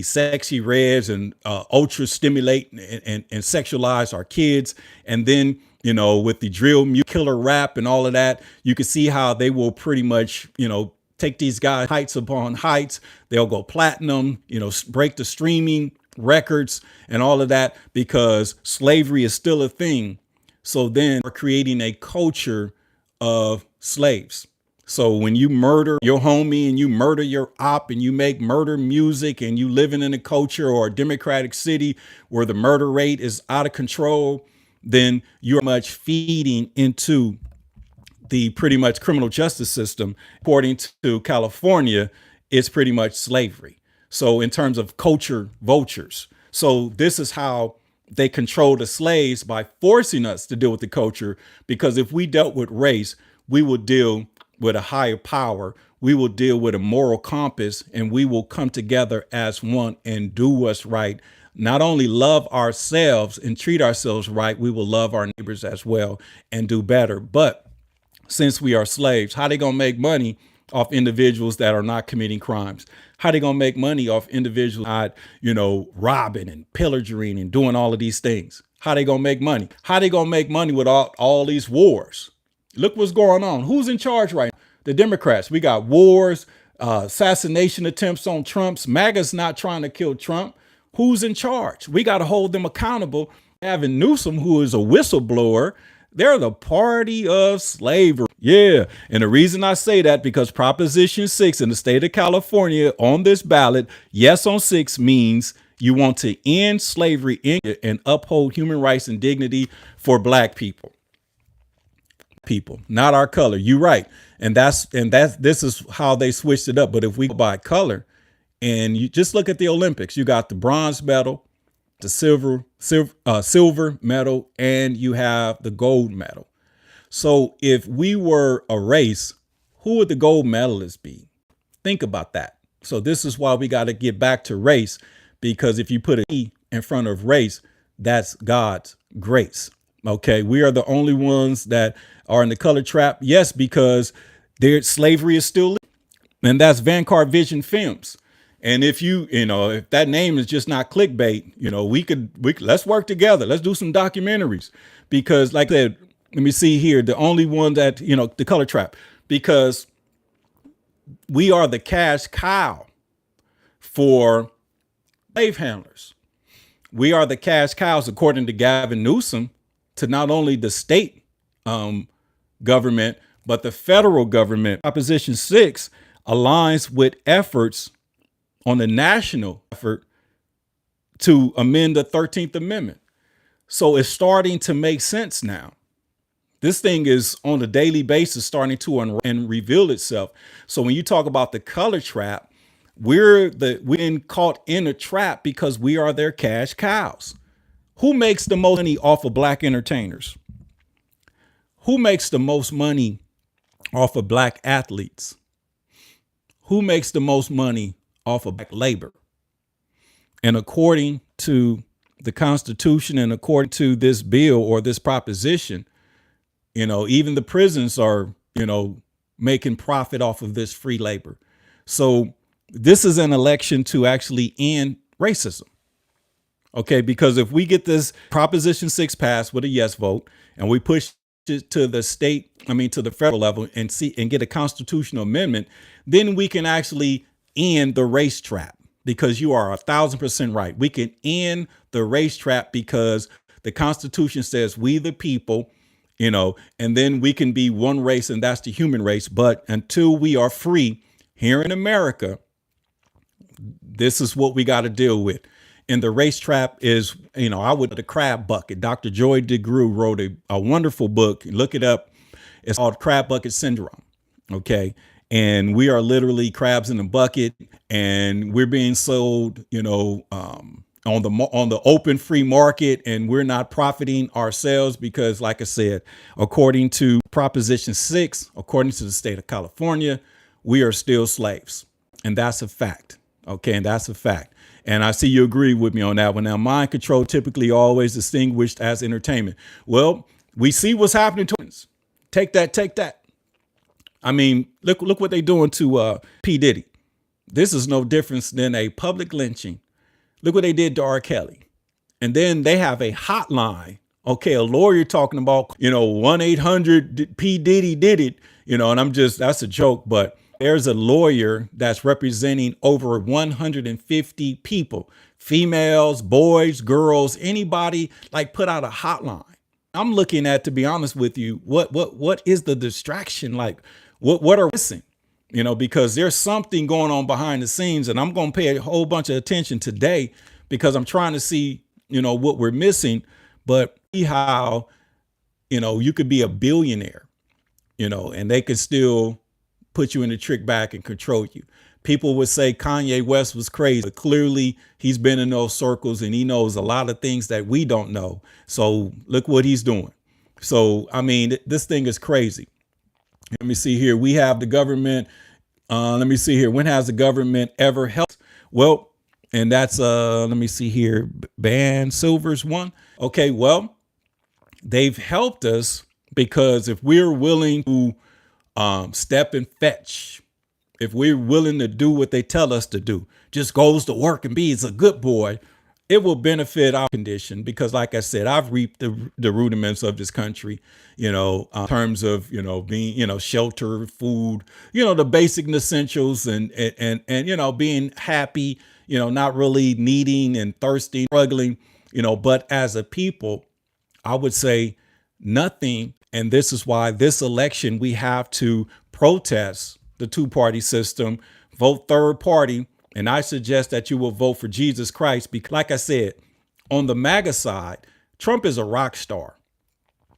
sexy reds, and ultra stimulate and sexualize our kids. And then, with the drill, killer rap and all of that, you can see how they will pretty much, take these guys heights upon heights. They'll go platinum, break the streaming records and all of that, because slavery is still a thing. So then we're creating a culture of slaves. So when you murder your homie and you murder your op and you make murder music and you living in a culture or a democratic city where the murder rate is out of control, then you're much feeding into the pretty much criminal justice system. According to California, it's pretty much slavery. So in terms of culture vultures. So this is how they control the slaves, by forcing us to deal with the culture, because if we dealt with race, we will deal with a higher power. We will deal with a moral compass, and we will come together as one and do what's right. Not only love ourselves and treat ourselves right, we will love our neighbors as well and do better. But since we are slaves, how they gonna make money off individuals that are not committing crimes? How they gonna make money off individuals not, robbing and pillaging and doing all of these things? How they gonna make money? How they gonna make money without all these wars? Look what's going on. Who's in charge right now? The Democrats. We got wars, assassination attempts on Trump's. MAGA's not trying to kill Trump. Who's in charge? We got to hold them accountable. Gavin Newsom, who is a whistleblower, they're the party of slavery. Yeah. And the reason I say that, because Proposition 6 in the state of California on this ballot, yes on 6, means you want to end slavery and uphold human rights and dignity for Black people. Not our color. You're right. And this is how they switched it up. But if we go by color, and you just look at the Olympics, you got the bronze medal, the silver medal, and you have the gold medal. So if we were a race, who would the gold medalist be? Think about that. So this is why we got to get back to race, because if you put an E in front of race, that's God's grace. Okay, we are the only ones that are in the color trap. Yes, because their slavery is still, and that's Vanguard Vision Films. And if if that name is just not clickbait, we could let's work together. Let's do some documentaries, because like I said, let me see here, the only one that, the color trap, because we are the cash cow for slave handlers. We are the cash cows, according to Gavin Newsom, to not only the state government, but the federal government. Proposition 6 aligns with efforts on the national effort to amend the 13th Amendment. So it's starting to make sense now. This thing is on a daily basis starting to and reveal itself. So when you talk about the color trap, we're caught in a trap because we are their cash cows. Who makes the most money off of Black entertainers? Who makes the most money off of Black athletes? Who makes the most money off of Black labor? And according to the Constitution and according to this bill or this proposition, even the prisons are, making profit off of this free labor. So this is an election to actually end racism. Okay, because if we get this Proposition 6 passed with a yes vote, and we push it to the to the federal level and get a constitutional amendment, then we can actually end the race trap, because you are 1,000% right. We can end the race trap because the Constitution says we the people, and then we can be one race, and that's the human race. But until we are free here in America, this is what we got to deal with. And the race trap is, the crab bucket. Dr. Joy DeGruy wrote a wonderful book. Look it up. It's called Crab Bucket Syndrome. Okay. And we are literally crabs in a bucket, and we're being sold, on the open free market, and we're not profiting ourselves because, like I said, according to Proposition 6, according to the state of California, we are still slaves. And that's a fact. Okay, and that's a fact. And I see you agree with me on that one. Now, mind control typically always distinguished as entertainment. Well, we see what's happening to us. Take that, take that. I mean, look what they're doing to P. Diddy. This is no difference than a public lynching. Look what they did to R. Kelly. And then they have a hotline. Okay, a lawyer talking about, 1-800 P. Diddy did it, and that's a joke, but there's a lawyer that's representing over 150 people, females, boys, girls, anybody, like put out a hotline. I'm looking at, to be honest with you, what is the distraction? Like what are missing? Because there's something going on behind the scenes, and I'm going to pay a whole bunch of attention today because I'm trying to see, what we're missing, but see how, you could be a billionaire, and they could still put you in the trick bag and control you. People would say Kanye West was crazy, but clearly he's been in those circles and he knows a lot of things that we don't know. So look what he's doing. So, I mean, this thing is crazy. Let me see here. We have the government. Let me see here. When has the government ever helped? Well, and that's, let me see here. Ban Silver's one. Okay, well, they've helped us because if we're willing to step and fetch, if we're willing to do what they tell us to do, just goes to work and be a good boy, it will benefit our condition. Because like I said, I've reaped the rudiments of this country, in terms of, being, shelter, food, the basic essentials and being happy, not really needing and thirsty, struggling, but as a people, I would say nothing. And this is why this election, we have to protest the two-party system, vote third party. And I suggest that you will vote for Jesus Christ, because like I said, on the MAGA side, Trump is a rock star.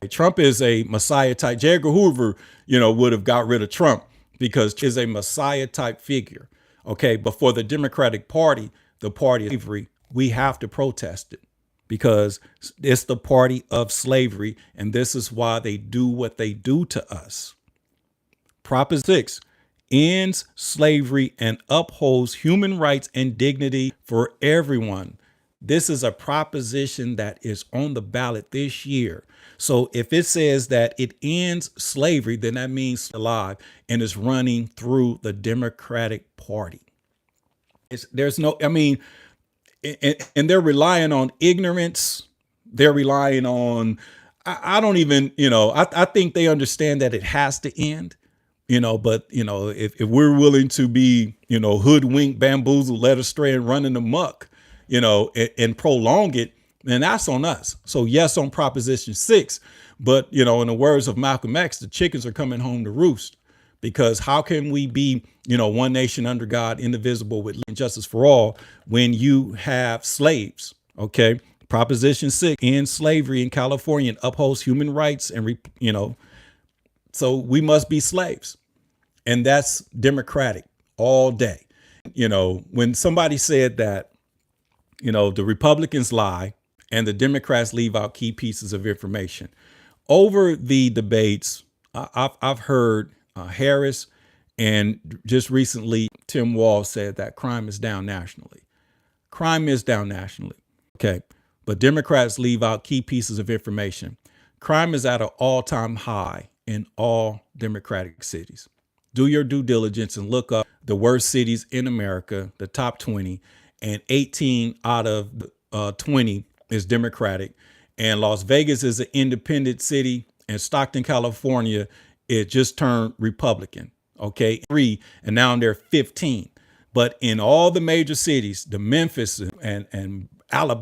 Trump is a Messiah type. J. Edgar Hoover, would have got rid of Trump because he's a Messiah type figure. Okay. But for the Democratic Party, the party of slavery, we have to protest it because it's the party of slavery. And this is why they do what they do to us. Proposition 6 ends slavery and upholds human rights and dignity for everyone. This is a proposition that is on the ballot this year. So if it says that it ends slavery, then that means alive and is running through the Democratic Party. And they're relying on ignorance. They're relying on, I don't even, I think they understand that it has to end. But, if we're willing to be, hoodwinked, bamboozled, led astray and running amok, and prolong it, then that's on us. So yes, on Proposition 6, but, in the words of Malcolm X, the chickens are coming home to roost, because how can we be, one nation under God, indivisible, with justice for all, when you have slaves? Okay. Proposition 6 ends slavery in California and upholds human rights and, so we must be slaves. And that's democratic all day. When somebody said that, the Republicans lie and the Democrats leave out key pieces of information over the debates, I've heard Harris and just recently Tim Walz said that crime is down nationally. Crime is down nationally. Okay. But Democrats leave out key pieces of information. Crime is at an all-time high in all Democratic cities. Do your due diligence and look up the worst cities in America, the top 20, and 18 out of 20 is Democratic. And Las Vegas is an independent city, and Stockton, California, it just turned Republican. Okay, 3, and now they're 15. But in all the major cities, the Memphis and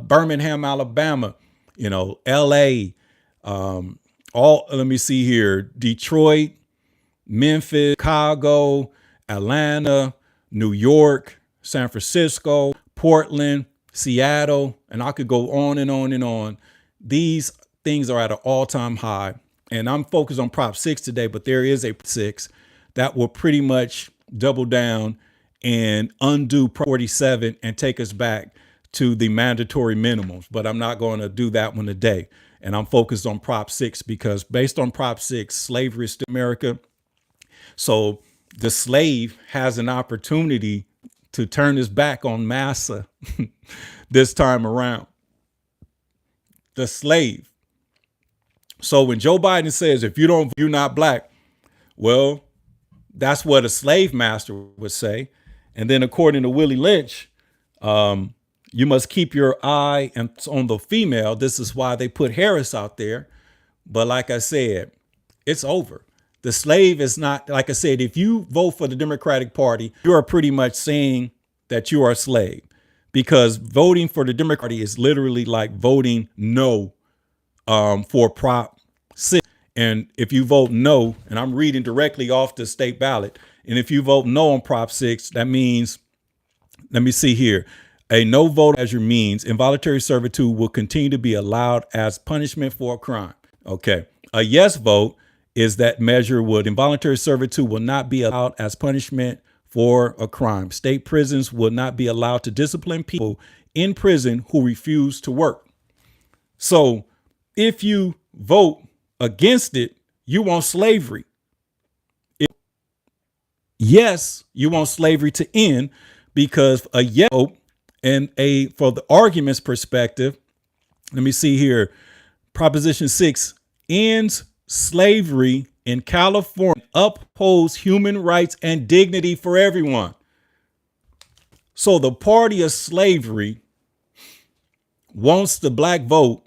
Birmingham, Alabama, LA, let me see here, Detroit, Memphis, Chicago, Atlanta, New York, San Francisco, Portland, Seattle, and I could go on and on and on. These things are at an all-time high. And I'm focused on Prop 6 today, but there is a 6 that will pretty much double down and undo Prop 47 and take us back to the mandatory minimums. But I'm not going to do that one today. And I'm focused on Prop 6 because based on Prop 6, slavery is still America. So the slave has an opportunity to turn his back on massa this time around. The slave. So when Joe Biden says, if you don't, you're not black, well, that's what a slave master would say. And then according to Willie Lynch, you must keep your eye on the female. This is why they put Harris out there. But like I said, it's over. The slave is not, like I said, if you vote for the Democratic Party, you are pretty much saying that you are a slave, because voting for the Democratic Party is literally like voting no for Prop 6. And if you vote no, and I'm reading directly off the state ballot, and if you vote no on Prop 6, that means, let me see here, a no vote measure means involuntary servitude will continue to be allowed as punishment for a crime. Okay. A yes vote is that measure would involuntary servitude will not be allowed as punishment for a crime. State prisons will not be allowed to discipline people in prison who refuse to work. So if you vote against it, you want slavery. Yes, you want slavery to end, because a yes vote and for the argument's perspective, let me see here. Proposition 6 ends slavery in California, upholds human rights and dignity for everyone. So the party of slavery wants the black vote,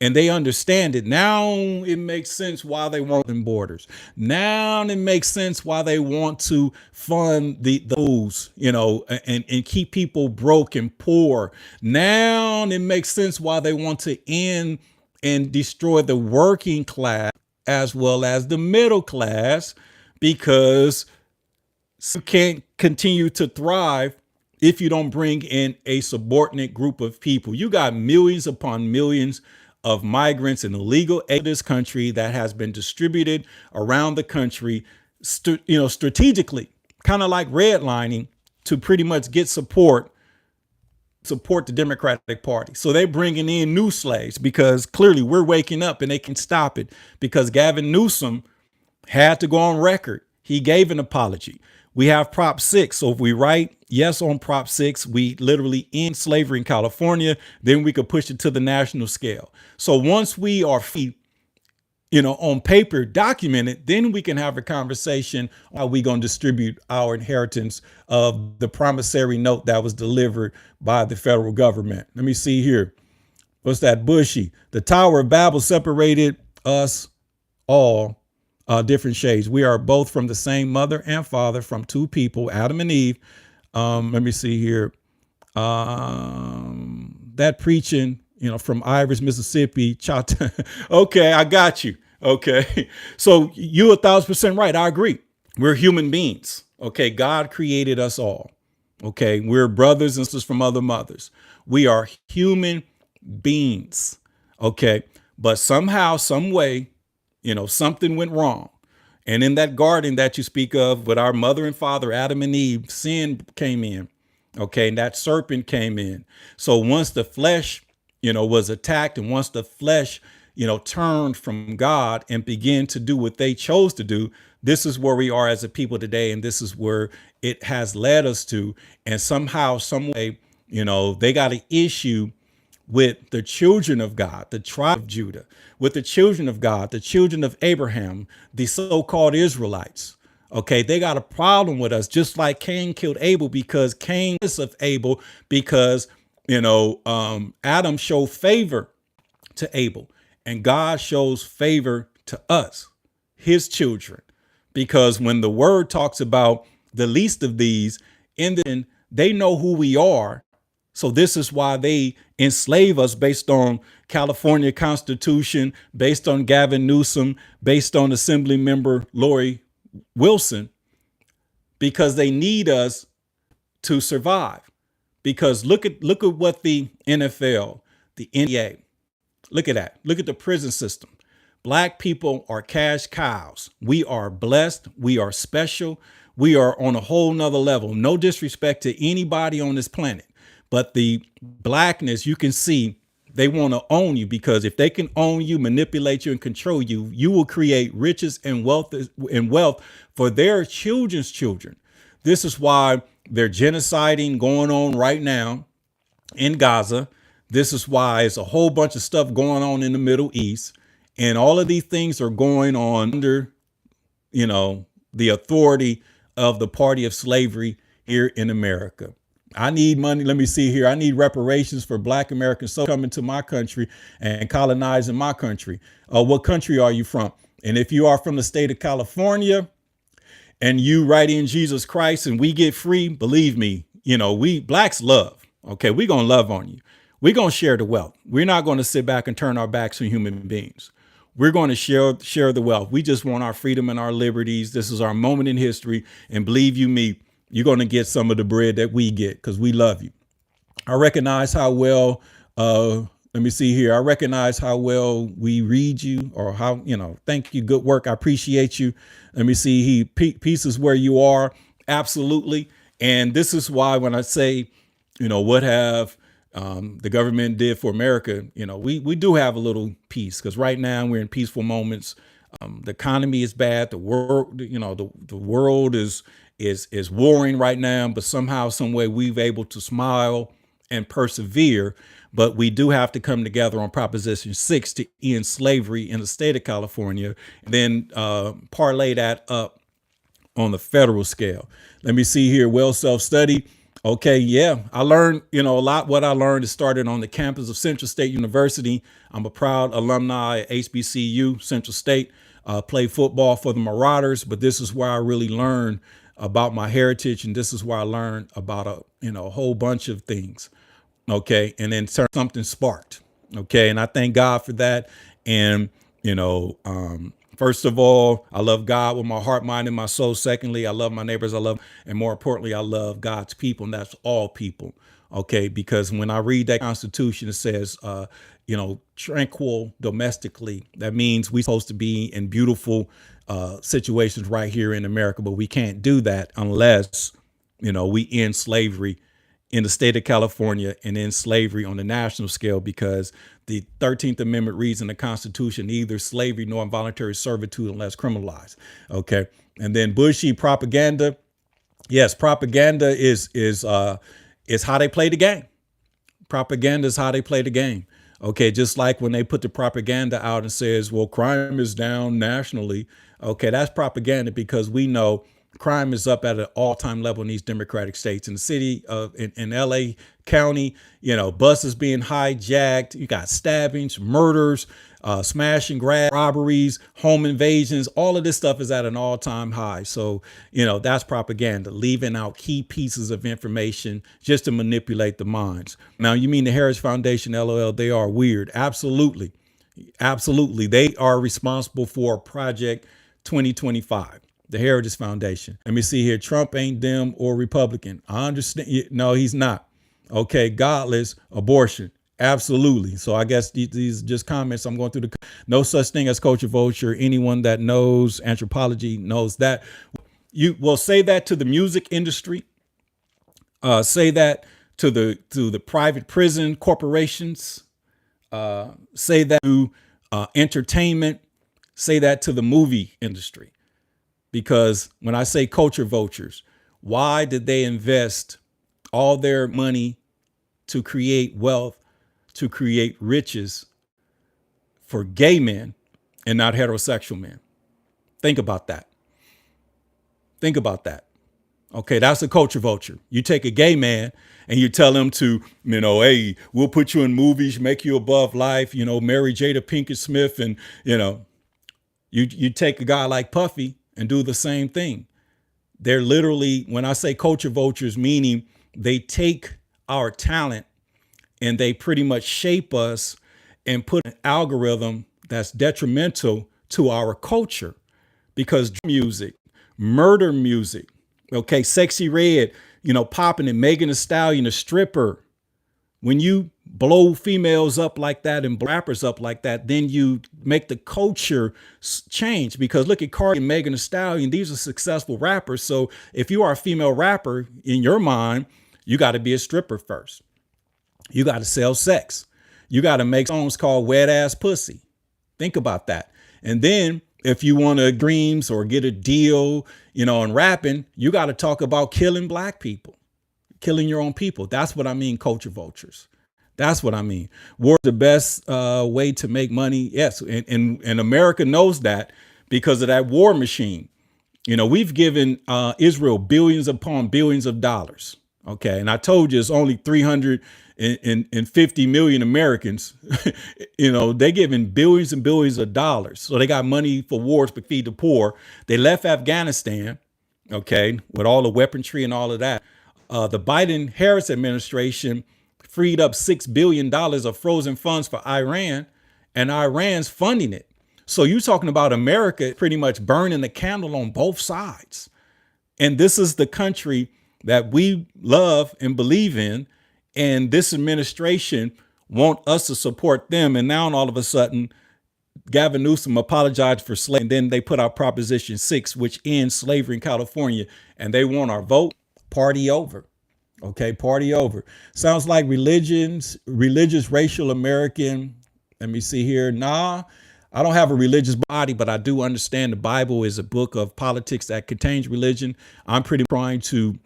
and they understand it. Now it makes sense why they want them borders. Now it makes sense why they want to fund those, and keep people broke and poor. Now it makes sense why they want to end and destroy the working class as well as the middle class, because you can't continue to thrive if you don't bring in a subordinate group of people. You got millions upon millions of migrants and illegal aid in this country that has been distributed around the country, strategically, kind of like redlining, to pretty much get support the Democratic Party. So they're bringing in new slaves, because clearly we're waking up and they can stop it, because Gavin Newsom had to go on record. He gave an apology. We have Prop 6. So if we write yes on Prop 6, we literally end slavery in California. Then we could push it to the national scale. So once we are on paper documented, then we can have a conversation on how we going to distribute our inheritance of the promissory note that was delivered by the federal government. Let me see here. What's that? Bushy. The Tower of Babel separated us all, different shades. We are both from the same mother and father, from two people, Adam and Eve. Let me see here. That preaching, from Ivers, Mississippi. Okay, I got you. Okay. So you 1,000% right. I agree. We're human beings. Okay. God created us all. Okay. We're brothers and sisters from other mothers. We are human beings. Okay. But somehow, some way, something went wrong. And in that garden that you speak of with our mother and father, Adam and Eve, sin came in. Okay. And that serpent came in. So once the flesh, was attacked, and once the flesh, turned from God and began to do what they chose to do, this is where we are as a people today. And this is where it has led us to. And somehow, some way, they got an issue with the children of God, the tribe of Judah, with the children of God, the children of Abraham, the so-called Israelites. Okay, they got a problem with us, just like Cain killed Abel, because Cain is of Abel, because, Adam showed favor to Abel, and God shows favor to us, his children, because when the word talks about the least of these, they know who we are. So this is why they enslave us based on California Constitution, based on Gavin Newsom, based on Assembly Member Lori Wilson, because they need us to survive. Because look at what the NFL, the NBA, look at that. Look at the prison system. Black people are cash cows. We are blessed. We are special. We are on a whole nother level. No disrespect to anybody on this planet. But the blackness, you can see they want to own you, because if they can own you, manipulate you, and control you, you will create riches and wealth for their children's children. This is why They're genociding going on right now in Gaza. This is why it's a whole bunch of stuff going on in the Middle East. And all of these things are going on under, the authority of the party of slavery here in America. I need money. Let me see here. I need reparations for Black Americans so coming to my country and colonizing my country. What country are you from? And if you are from the state of California and you write in Jesus Christ and we get free, believe me, we Blacks love. Okay, we're going to love on you. We're going to share the wealth. We're not going to sit back and turn our backs on human beings. We're going to share the wealth. We just want our freedom and our liberties. This is our moment in history. And believe you me, you're going to get some of the bread that we get because we love you. I recognize how well, let me see here. I recognize how well we read you, or how, thank you. Good work. I appreciate you. Let me see. Peace is where you are. Absolutely. And this is why when I say, what have the government did for America, we do have a little peace, because right now we're in peaceful moments. The economy is bad. The world, the world is warring right now, but somehow, some way we've able to smile and persevere. But we do have to come together on Proposition 6 to end slavery in the state of California, and then parlay that up on the federal scale. Let me see here. Well, self-study. Okay, yeah, I learned, a lot. What I learned is started on the campus of Central State University. I'm a proud alumni at HBCU, Central State. Played football for the Marauders, but this is where I really learned about my heritage, and this is where I learned about a whole bunch of things. Okay, and then something sparked. Okay, and I thank God for that. And first of all, I love God with my heart, mind, and my soul. Secondly, I love my neighbors. And more importantly, I love God's people, and that's all people. Okay, because when I read that Constitution, it says, tranquil domestically. That means we're supposed to be in beautiful situations right here in America, but we can't do that unless, we end slavery in the state of California and end slavery on the national scale, because the 13th Amendment reads in the Constitution, neither slavery nor involuntary servitude unless criminalized. Okay. And then bushy propaganda. Yes, propaganda is how they play the game. Propaganda is how they play the game. Okay, just like when they put the propaganda out and says, well, crime is down nationally. Okay, that's propaganda, because we know crime is up at an all-time level in these democratic states. In the city of in LA County, buses being hijacked. You got stabbings, murders, smash and grab, robberies, home invasions. All of this stuff is at an all-time high. So, that's propaganda, leaving out key pieces of information just to manipulate the minds. Now, you mean the Heritage Foundation, LOL, they are weird. Absolutely. Absolutely. They are responsible for Project 2025. The Heritage Foundation. Let me see here. Trump ain't Dem or Republican. I understand. No, he's not. Okay. Godless abortion. Absolutely. So I guess these are just comments. I'm going through no such thing as culture vulture. Anyone that knows anthropology knows that. You will say that to the music industry. Say that to the private prison corporations. Say that to entertainment. Say that to the movie industry. Because when I say culture vultures, why did they invest all their money to create wealth, to create riches for gay men and not heterosexual men? Think about that. Think about that. Okay, that's a culture vulture. You take a gay man and you tell him to, hey, we'll put you in movies, make you above life, marry Jada Pinkett Smith. And, you take a guy like Puffy and do the same thing. They're literally, when I say culture vultures, meaning they take our talent and they pretty much shape us and put an algorithm that's detrimental to our culture. Because music, murder music, okay, Sexy Red, popping and Megan Thee Stallion, a stripper. When you blow females up like that and rappers up like that, then you make the culture change. Because look at Cardi and Megan Thee Stallion. These are successful rappers. So if you are a female rapper, in your mind, you got to be a stripper first. You got to sell sex. You got to make songs called Wet Ass Pussy. Think about that. And then if you want to dreams or get a deal, in rapping, you got to talk about killing Black people. killing your own people. That's what I mean, culture vultures. That's what I mean. War is the best way to make money. Yes, and America knows that because of that war machine. You know, we've given Israel billions upon billions of dollars. Okay. And I told you it's only 350 million Americans. You know, they're giving billions and billions of dollars. So they got money for wars to feed the poor. They left Afghanistan, okay, with all the weaponry and all of that. The Biden-Harris administration freed up $6 billion of frozen funds for Iran, and Iran's funding it. So you're talking about America pretty much burning the candle on both sides. And this is the country that we love and believe in. And this administration want us to support them. And now all of a sudden, Gavin Newsom apologized for slavery. And then they put out Proposition 6, which ends slavery in California. And they want our vote. Party over. Okay, party over. Sounds like religious, racial American. Let me see here. Nah. I don't have a religious body, but I do understand the Bible is a book of politics that contains religion. I'm pretty trying to,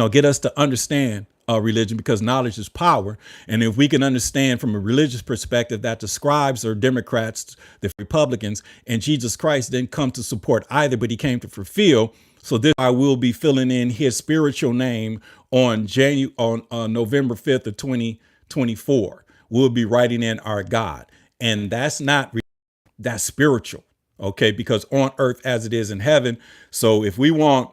get us to understand religion, because knowledge is power. And if we can understand from a religious perspective that the scribes are Democrats, the Republicans, and Jesus Christ didn't come to support either, but he came to fulfill. So this I will be filling in his spiritual name on November 5th of 2024. We'll be writing in our God. And that's spiritual, okay? Because on earth as it is in heaven. So if we want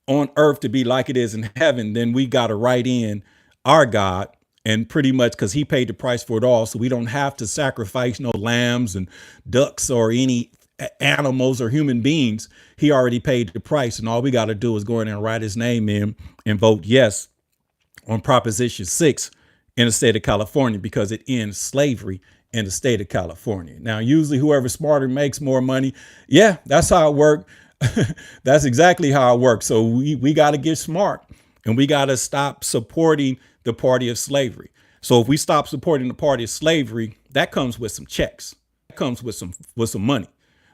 on earth to be like it is in heaven, then we got to write in our God, and pretty much because he paid the price for it all. So we don't have to sacrifice no lambs and ducks or any animals or human beings. He already paid the price. And all we got to do is go in and write his name in and vote yes on Proposition 6 in the state of California, because it ends slavery in the state of California. Now, usually whoever's smarter makes more money. Yeah, that's how it works. That's exactly how it works. So we got to get smart, and we got to stop supporting the party of slavery. So if we stop supporting the party of slavery, that comes with some checks. That comes with some money.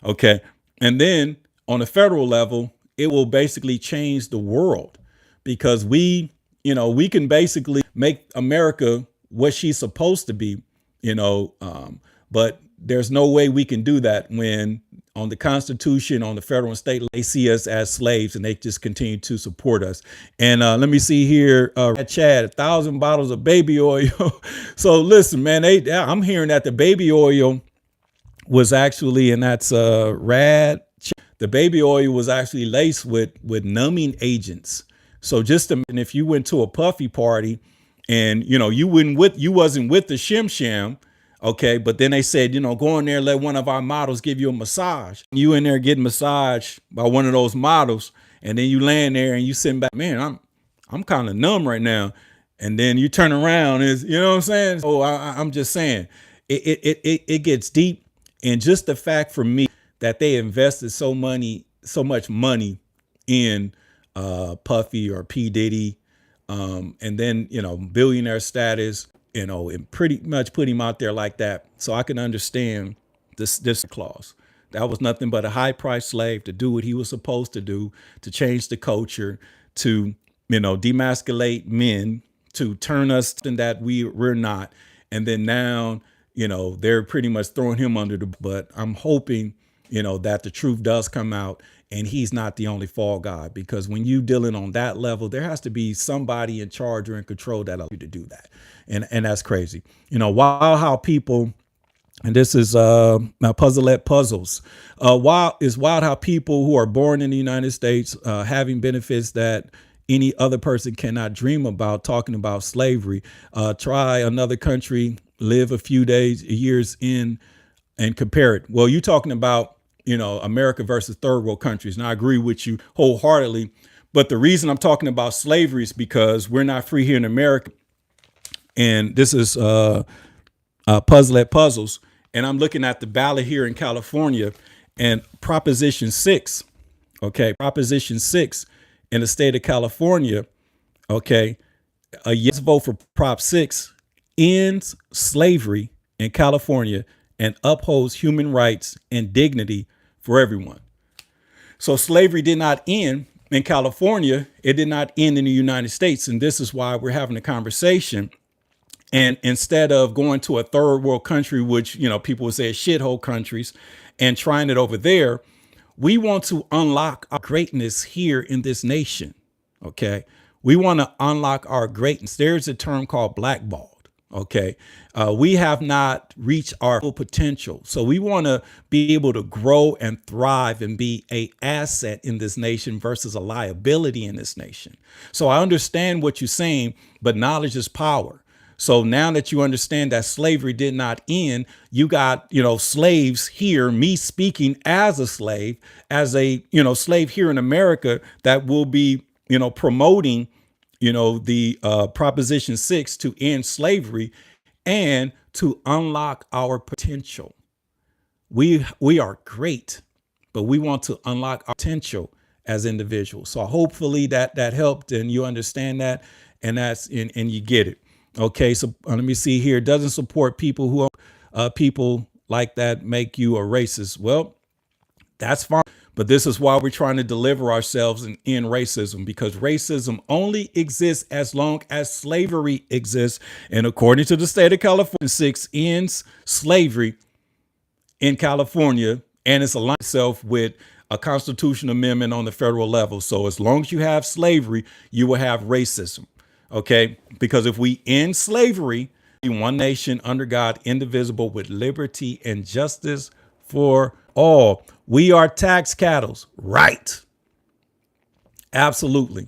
Okay. And then on a federal level, it will basically change the world, because we can basically make America what she's supposed to be. But there's no way we can do that when on the Constitution, on the federal and state, they see us as slaves, and they just continue to support us. And let me see here, Chad, 1,000 bottles of baby oil. So listen, man, I'm hearing that the baby oil was actually, and that's rad. The baby oil was actually laced with numbing agents. So and if you went to a puffy party, and you wasn't with the shim, okay, but then they said, go in there and let one of our models give you a massage. You in there getting massaged by one of those models, and then you laying there and you sitting back, man, I'm kind of numb right now. And then you turn around, you know what I'm saying? So I'm just saying, it gets deep, and just the fact for me that they invested so much money in Puffy or P. Diddy. And then, billionaire status, and pretty much put him out there like that. So I can understand this clause. That was nothing but a high priced slave to do what he was supposed to do, to change the culture, to, demasculate men, to turn us in that we're not. And then now, they're pretty much throwing him under the, but I'm hoping, that the truth does come out, and he's not the only fall guy, because when you dealing on that level, there has to be somebody in charge or in control that allows you to do that. And that's crazy. Wild how people, and this is now Puzzleette Puzzles. Wild how people who are born in the United States, having benefits that any other person cannot dream about, talking about slavery, try another country, live a few years in, and compare it. Well, you're talking about, America versus third world countries. And I agree with you wholeheartedly. But the reason I'm talking about slavery is because we're not free here in America. And this is Puzzleette Puzzles. And I'm looking at the ballot here in California, and Proposition 6. Okay. Proposition 6 in the state of California. Okay. A yes vote for Prop 6 ends slavery in California and upholds human rights and dignity for everyone. So slavery did not end in California, it did not end in the United States. And this is why we're having a conversation. And instead of going to a third world country, which, people would say shithole countries, and trying it over there, we want to unlock our greatness here in this nation. Okay. We want to unlock our greatness. There's a term called blackballed. Okay. We have not reached our full potential. So we want to be able to grow and thrive and be an asset in this nation versus a liability in this nation. So I understand what you're saying, but knowledge is power. So now that you understand that slavery did not end, you got, slaves here, me speaking as a slave, slave here in America that will be, promoting, the Proposition 6 to end slavery and to unlock our potential. We are great, but we want to unlock our potential as individuals. So hopefully that helped and you understand that, and and you get it. Okay, so let me see here. Doesn't support people who people like that make you a racist. Well, that's fine. But this is why we're trying to deliver ourselves and end racism, because racism only exists as long as slavery exists. And according to the state of California, 6 ends slavery in California, and it's aligned itself with a constitutional amendment on the federal level. So as long as you have slavery, you will have racism. Okay, because if we end slavery, be one nation under God, indivisible, with liberty and justice for all. We are tax cattle, right? Absolutely.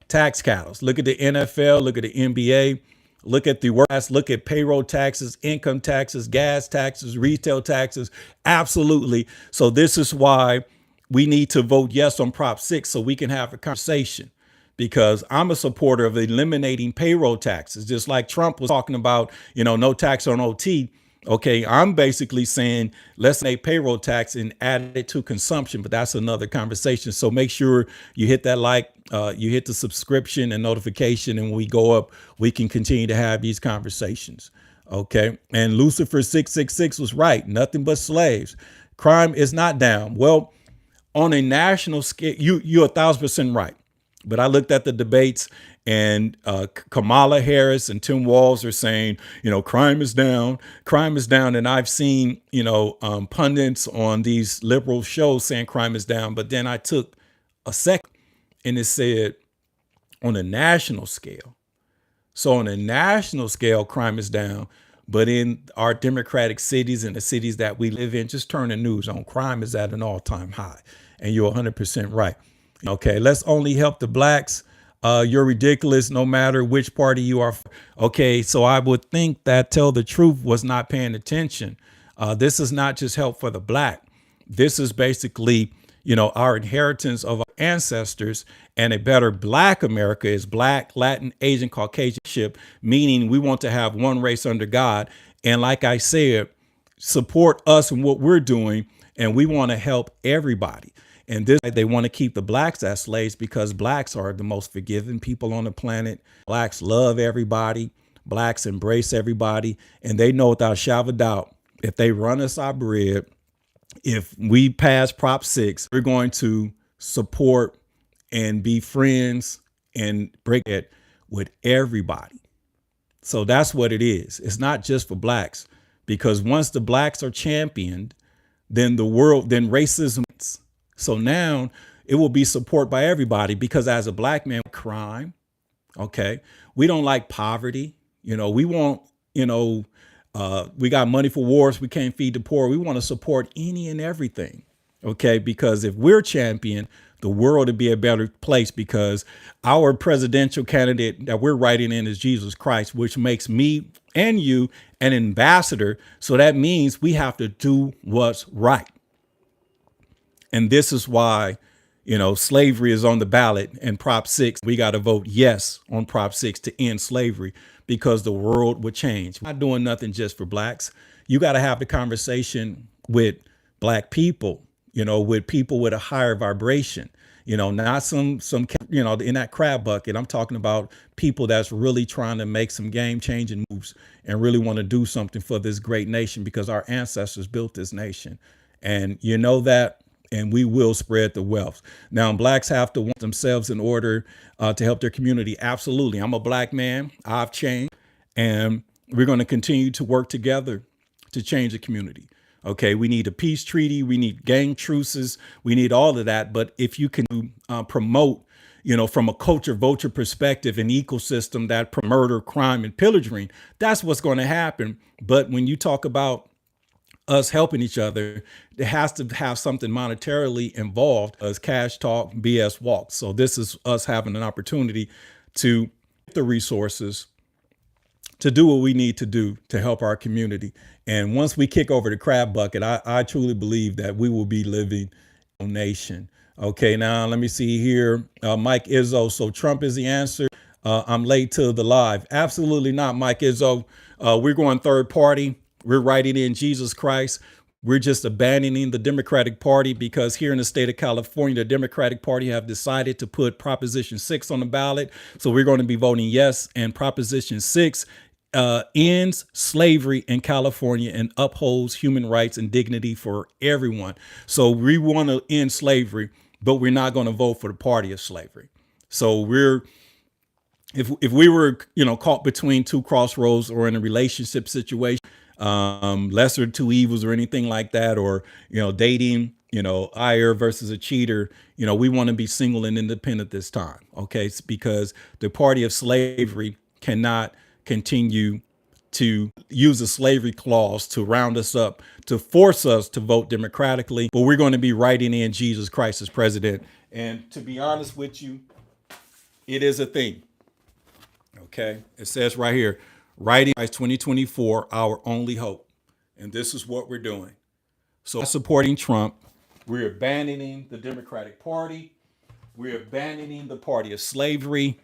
Tax cattle. Look at the NFL, look at the NBA, look at the workers, look at payroll taxes, income taxes, gas taxes, retail taxes. Absolutely. So this is why we need to vote yes on Prop 6 so we can have a conversation. Because I'm a supporter of eliminating payroll taxes, just like Trump was talking about, no tax on OT. Okay, I'm basically saying let's make payroll tax and add it to consumption, but that's another conversation. So make sure you hit that you hit the subscription and notification, and when we go up, we can continue to have these conversations. Okay, and Lucifer 666 was right. Nothing but slaves. Crime is not down. Well, on a national scale, you're 1,000% right. But I looked at the debates, and Kamala Harris and Tim Walz are saying, crime is down. And I've seen, pundits on these liberal shows saying crime is down. But then I took a second and it said on a national scale. So on a national scale, crime is down. But in our democratic cities and the cities that we live in, just turn the news on. Crime is at an all-time high. And you're 100% right. Okay, let's only help the blacks. You're ridiculous no matter which party you are. Okay, so I would think that Tell the Truth was not paying attention. This is not just help for the black. This is basically, our inheritance of our ancestors, and a better black America is black, Latin, Asian, Caucasianship, meaning we want to have one race under God. And like I said, support us in what we're doing, and we want to help everybody. And this, they want to keep the blacks as slaves because blacks are the most forgiving people on the planet. Blacks love everybody. Blacks embrace everybody. And they know without a shadow of a doubt, if they run us our bread, if we pass Prop 6, we're going to support and be friends and break it with everybody. So that's what it is. It's not just for blacks, because once the blacks are championed, then racism. So now it will be support by everybody, because as a black man, crime. Okay. We don't like poverty. We want, we got money for wars. We can't feed the poor. We want to support any and everything. Okay. Because if we're champion, the world would be a better place, because our presidential candidate that we're writing in is Jesus Christ, which makes me and you an ambassador. So that means we have to do what's right. And this is why, slavery is on the ballot, and Prop 6, we got to vote yes on Prop 6 to end slavery, because the world would change. We're not doing nothing just for blacks. You got to have the conversation with black people, with people with a higher vibration, not some, in that crab bucket. I'm talking about people that's really trying to make some game changing moves and really want to do something for this great nation, because our ancestors built this nation. And that and we will spread the wealth. Now, blacks have to want themselves in order to help their community. Absolutely. I'm a black man. I've changed, and we're going to continue to work together to change the community. Okay, we need a peace treaty. We need gang truces. We need all of that. But if you can promote, from a culture vulture perspective, an ecosystem that murder, crime, and pillaging, that's what's going to happen. But when you talk about us helping each other, it has to have something monetarily involved as cash talk, BS walk. So this is us having an opportunity to get the resources to do what we need to do to help our community. And once we kick over the crab bucket, I truly believe that we will be living in a nation. Okay, now let me see here. Mike Izzo. So Trump is the answer. I'm late to the live. Absolutely not, Mike Izzo. We're going third party. We're writing in Jesus Christ. We're just abandoning the Democratic Party because here in the state of California, the Democratic Party have decided to put Proposition 6 on the ballot. So we're going to be voting yes. And Proposition 6 ends slavery in California and upholds human rights and dignity for everyone. So we want to end slavery, but we're not going to vote for the party of slavery. So if we were, caught between two crossroads or in a relationship situation, lesser two evils or anything like that, or, dating, ire versus a cheater, we want to be single and independent this time. Okay. It's because the party of slavery cannot continue to use a slavery clause to round us up, to force us to vote democratically, but we're going to be writing in Jesus Christ as president. And to be honest with you, it is a thing. Okay. It says right here, writing 2024, our only hope. And this is what we're doing. So supporting Trump, we're abandoning the Democratic Party. We're abandoning the party of slavery.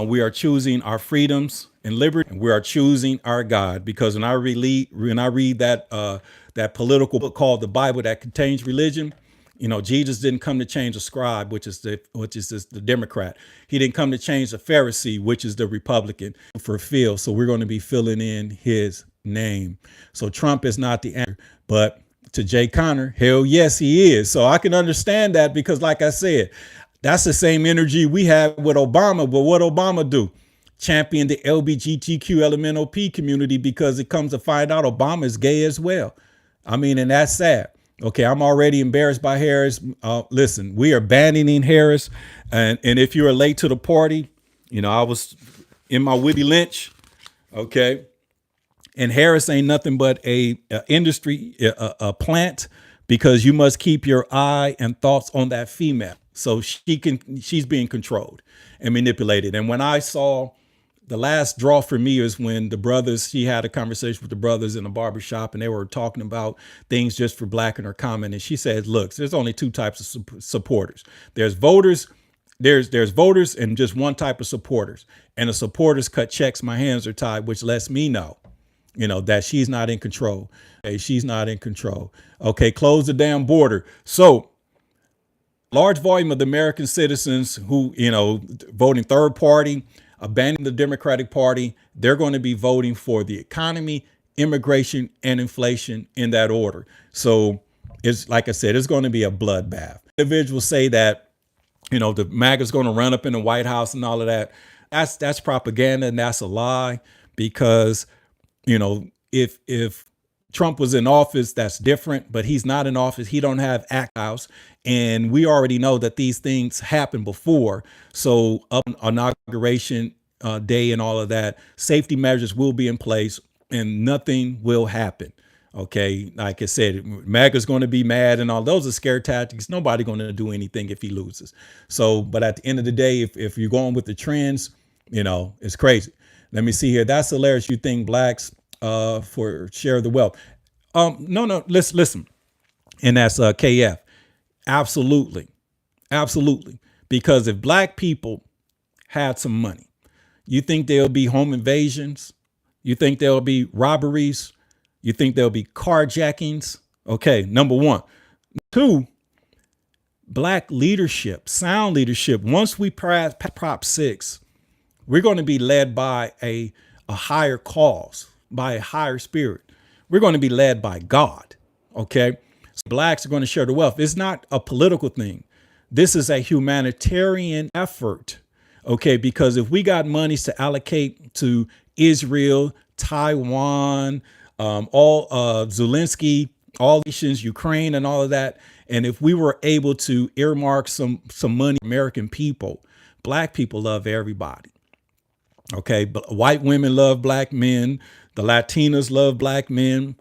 We are choosing our freedoms and liberty. And we are choosing our God, because when I read that political book called the Bible that contains religion, Jesus didn't come to change the scribe, which is the Democrat. He didn't come to change the Pharisee, which is the Republican, for Phil. So we're going to be filling in his name. So Trump is not the answer, but to Jay Connor, hell yes, he is. So I can understand that, because like I said, that's the same energy we have with Obama. But what Obama do? Champion the LGBTQ LMNOP community, because it comes to find out Obama is gay as well. I mean, and that's sad. Okay, I'm already embarrassed by Harris. Listen, we are abandoning Harris. And if you're late to the party, I was in my Woody Lynch. Okay. And Harris ain't nothing but a industry, a plant, because you must keep your eye and thoughts on that female. So she's being controlled and manipulated. And when I saw the last draw for me is when the brothers, she had a conversation with the brothers in a barbershop, and they were talking about things just for black in her comment. And she said, look, there's only two types of supporters. There's voters. There's voters and just one type of supporters. And the supporters cut checks. My hands are tied, which lets me know, that she's not in control. Okay, she's not in control. Okay, close the damn border. So large volume of the American citizens who, voting third party, abandoning the Democratic Party, they're going to be voting for the economy, immigration, and inflation in that order. So it's like I said, it's going to be a bloodbath. Individuals say that, the MAGA is going to run up in the White House and all of that. That's propaganda, and that's a lie, because, if Trump was in office, that's different, but he's not in office. He don't have act house. And we already know that these things happened before. So up on inauguration day and all of that, safety measures will be in place and nothing will happen. Okay. Like I said, MAGA's going to be mad and all those are scare tactics. Nobody going to do anything if he loses. So, but at the end of the day, if you're going with the trends, it's crazy. Let me see here. That's hilarious. You think blacks for share the wealth? No, listen. And that's KF. Absolutely. Absolutely. Because if black people had some money, you think there'll be home invasions? You think there'll be robberies? You think there'll be carjackings? Okay, number one. Two, black leadership, sound leadership. Once we pass Prop 6, we're going to be led by a higher cause, by a higher spirit. We're going to be led by God. Okay. Blacks are going to share the wealth. It's not a political thing. This is a humanitarian effort. Okay, because if we got monies to allocate to Israel, Taiwan, all Zelensky, all nations, Ukraine, and all of that, and if we were able to earmark some money, American people, black people love everybody. Okay, but white women love black men. The Latinas love black men.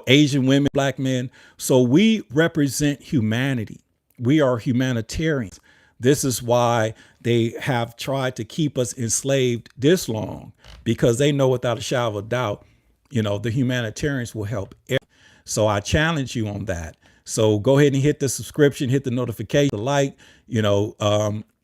Asian women, black men. So we represent humanity. We are humanitarians. This is why they have tried to keep us enslaved this long, because they know without a shadow of a doubt, the humanitarians will help. So I challenge you on that. So go ahead and hit the subscription, hit the notification, the like,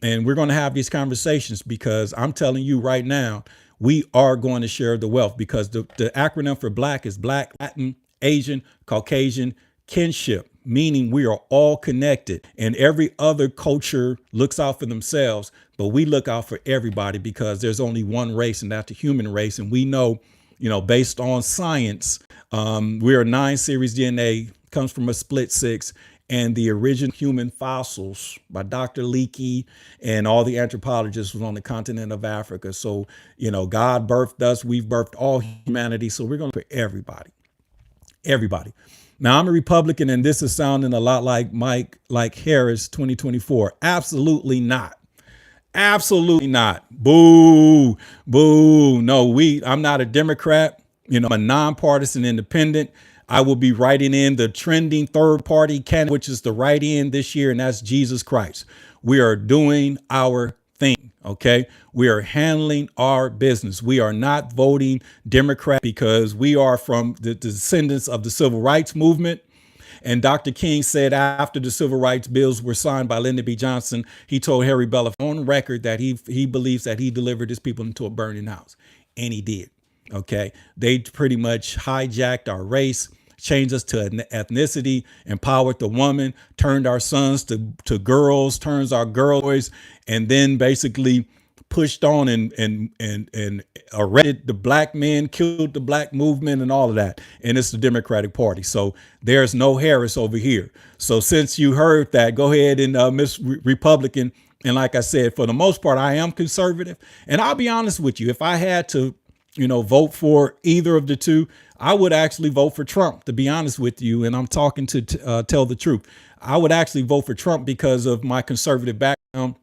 and we're going to have these conversations, because I'm telling you right now, we are going to share the wealth, because the acronym for Black is Black, Latin, Asian, Caucasian, kinship, meaning we are all connected, and every other culture looks out for themselves, but we look out for everybody, because there's only one race, and that's the human race. And we know, based on science, we are 9 series DNA, comes from a split 6, and the original human fossils by Dr. Leakey and all the anthropologists was on the continent of Africa. So, God birthed us, we've birthed all humanity. So we're going to put everybody. Now, I'm a Republican, and this is sounding a lot like Harris 2024. Absolutely not. Absolutely not. Boo, boo. No, I'm not a Democrat. I'm a nonpartisan independent. I will be writing in the trending third party candidate, which is the write-in this year, and that's Jesus Christ. We are doing our thing. Okay. We are handling our business. We are not voting Democrat, because we are from the descendants of the civil rights movement. And Dr. King said after the civil rights bills were signed by Lyndon B. Johnson, he told Harry Belafonte on record that he believes that he delivered his people into a burning house. And he did. Okay. They pretty much hijacked our race, changed us to an ethnicity, empowered the woman, turned our sons to girls, turns our girls, and then basically pushed on and arrested the black men, killed the black movement, and all of that. And it's the Democratic Party. So there's no Harris over here. So since you heard that, go ahead and Miss Republican. And like I said, for the most part, I am conservative. And I'll be honest with you, if I had to, vote for either of the two, I would actually vote for Trump, to be honest with you. And I'm talking to tell the truth. I would actually vote for Trump because of my conservative background.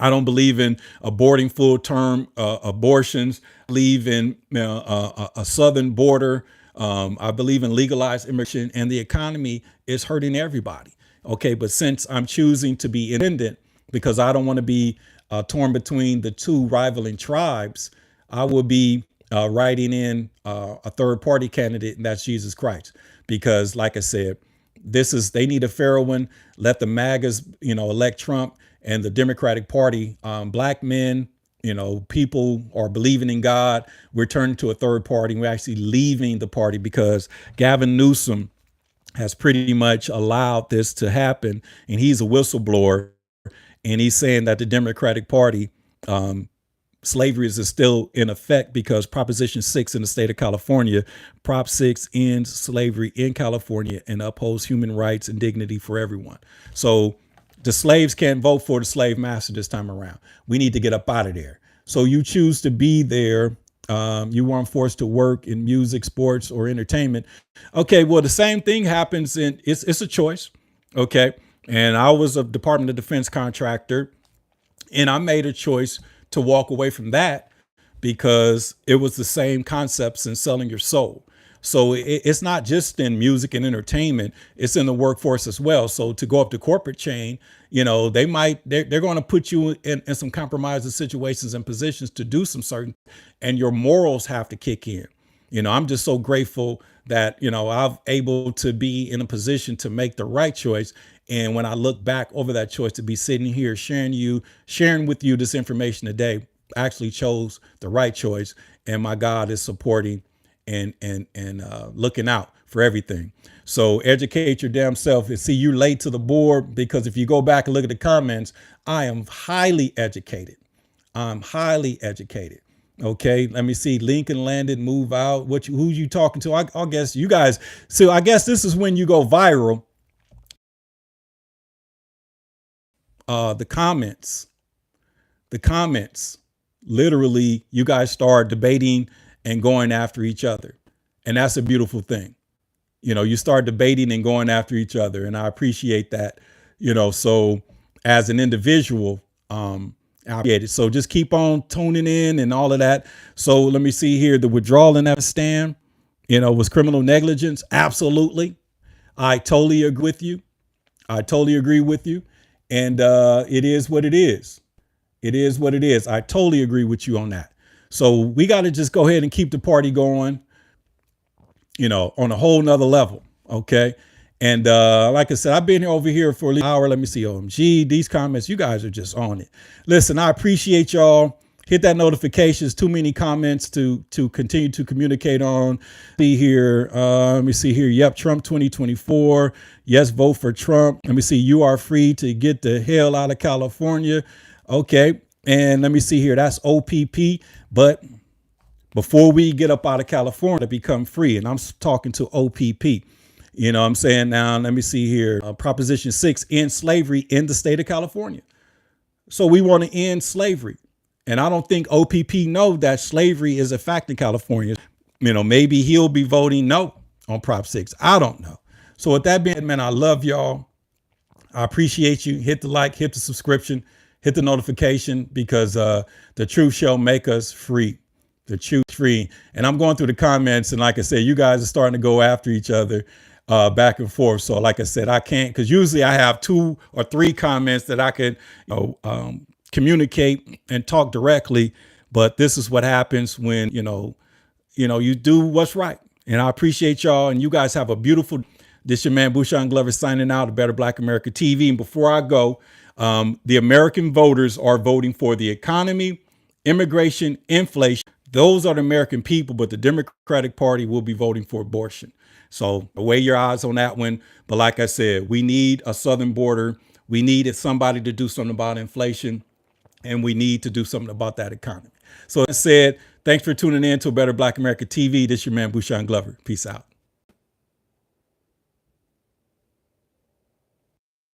I don't believe in aborting full-term abortions. I believe in a southern border. I believe in legalized immigration, and the economy is hurting everybody. Okay, but since I'm choosing to be independent because I don't want to be torn between the two rivaling tribes, I will be writing in a third-party candidate, and that's Jesus Christ. Because, like I said, they need a fair one. Let the MAGAs, elect Trump. And the Democratic Party, black men, people are believing in God. We're turning to a third party. We're actually leaving the party because Gavin Newsom has pretty much allowed this to happen. And he's a whistleblower. And he's saying that the Democratic Party, slavery is still in effect because Proposition 6 in the state of California, Prop 6 ends slavery in California and upholds human rights and dignity for everyone. So the slaves can't vote for the slave master this time around. We need to get up out of there. So you choose to be there. You weren't forced to work in music, sports, or entertainment. Okay, well, the same thing happens it's a choice. Okay. And I was a Department of Defense contractor, and I made a choice to walk away from that because it was the same concepts in selling your soul. So it's not just in music and entertainment, it's in the workforce as well. So to go up the corporate chain, they're going to put you in some compromising situations and positions to do some certain, and your morals have to kick in. I'm just so grateful that, I'm able to be in a position to make the right choice. And when I look back over that choice, to be sitting here sharing with you this information today, I actually chose the right choice, and my God is supporting and looking out for everything. So educate your damn self. And see, you're late to the board, because if you go back and look at the comments, I am highly educated. I'm highly educated. Okay, let me see. Lincoln landed, move out. Who you talking to? I guess you guys. So I guess this is when you go viral. the comments, literally, you guys start debating and going after each other. And that's a beautiful thing. You start debating and going after each other. And I appreciate that, so as an individual, I appreciate it. So just keep on tuning in and all of that. So let me see here. The withdrawal in Afghanistan, was criminal negligence. Absolutely. I totally agree with you. I totally agree with you. And it is what it is. It is what it is. I totally agree with you on that. So we got to just go ahead and keep the party going, on a whole nother level. Okay. And like I said, I've been over here for an hour. Let me see. OMG, these comments, you guys are just on it. Listen, I appreciate y'all. Hit that notifications. Too many comments to continue to communicate on. See here. Let me see here. Yep. Trump 2024. Yes. Vote for Trump. Let me see. You are free to get the hell out of California. Okay. And let me see here. That's OPP. But before we get up out of California to become free, and I'm talking to OPP, what I'm saying now, let me see here. Proposition 6, end slavery in the state of California. So we want to end slavery. And I don't think OPP know that slavery is a fact in California. Maybe he'll be voting no on Prop 6. I don't know. So with that being said, man, I love y'all. I appreciate you. Hit the like, hit the subscription, hit the notification, because the truth shall make us free. The truth free. And I'm going through the comments. And like I said, you guys are starting to go after each other back and forth. So like I said, I can't, because usually I have 2 or 3 comments that I could communicate and talk directly. But this is what happens when, you do what's right. And I appreciate y'all. And you guys have a beautiful, this your man, Bushan Glover, signing out of Better Black America TV. And before I go, the American voters are voting for the economy, immigration, inflation. Those are the American people, but the Democratic Party will be voting for abortion. So weigh your eyes on that one. But like I said, we need a southern border. We needed somebody to do something about inflation, and we need to do something about that economy. So that said, thanks for tuning in to Better Black America TV. This is your man, Bushan Glover. Peace out.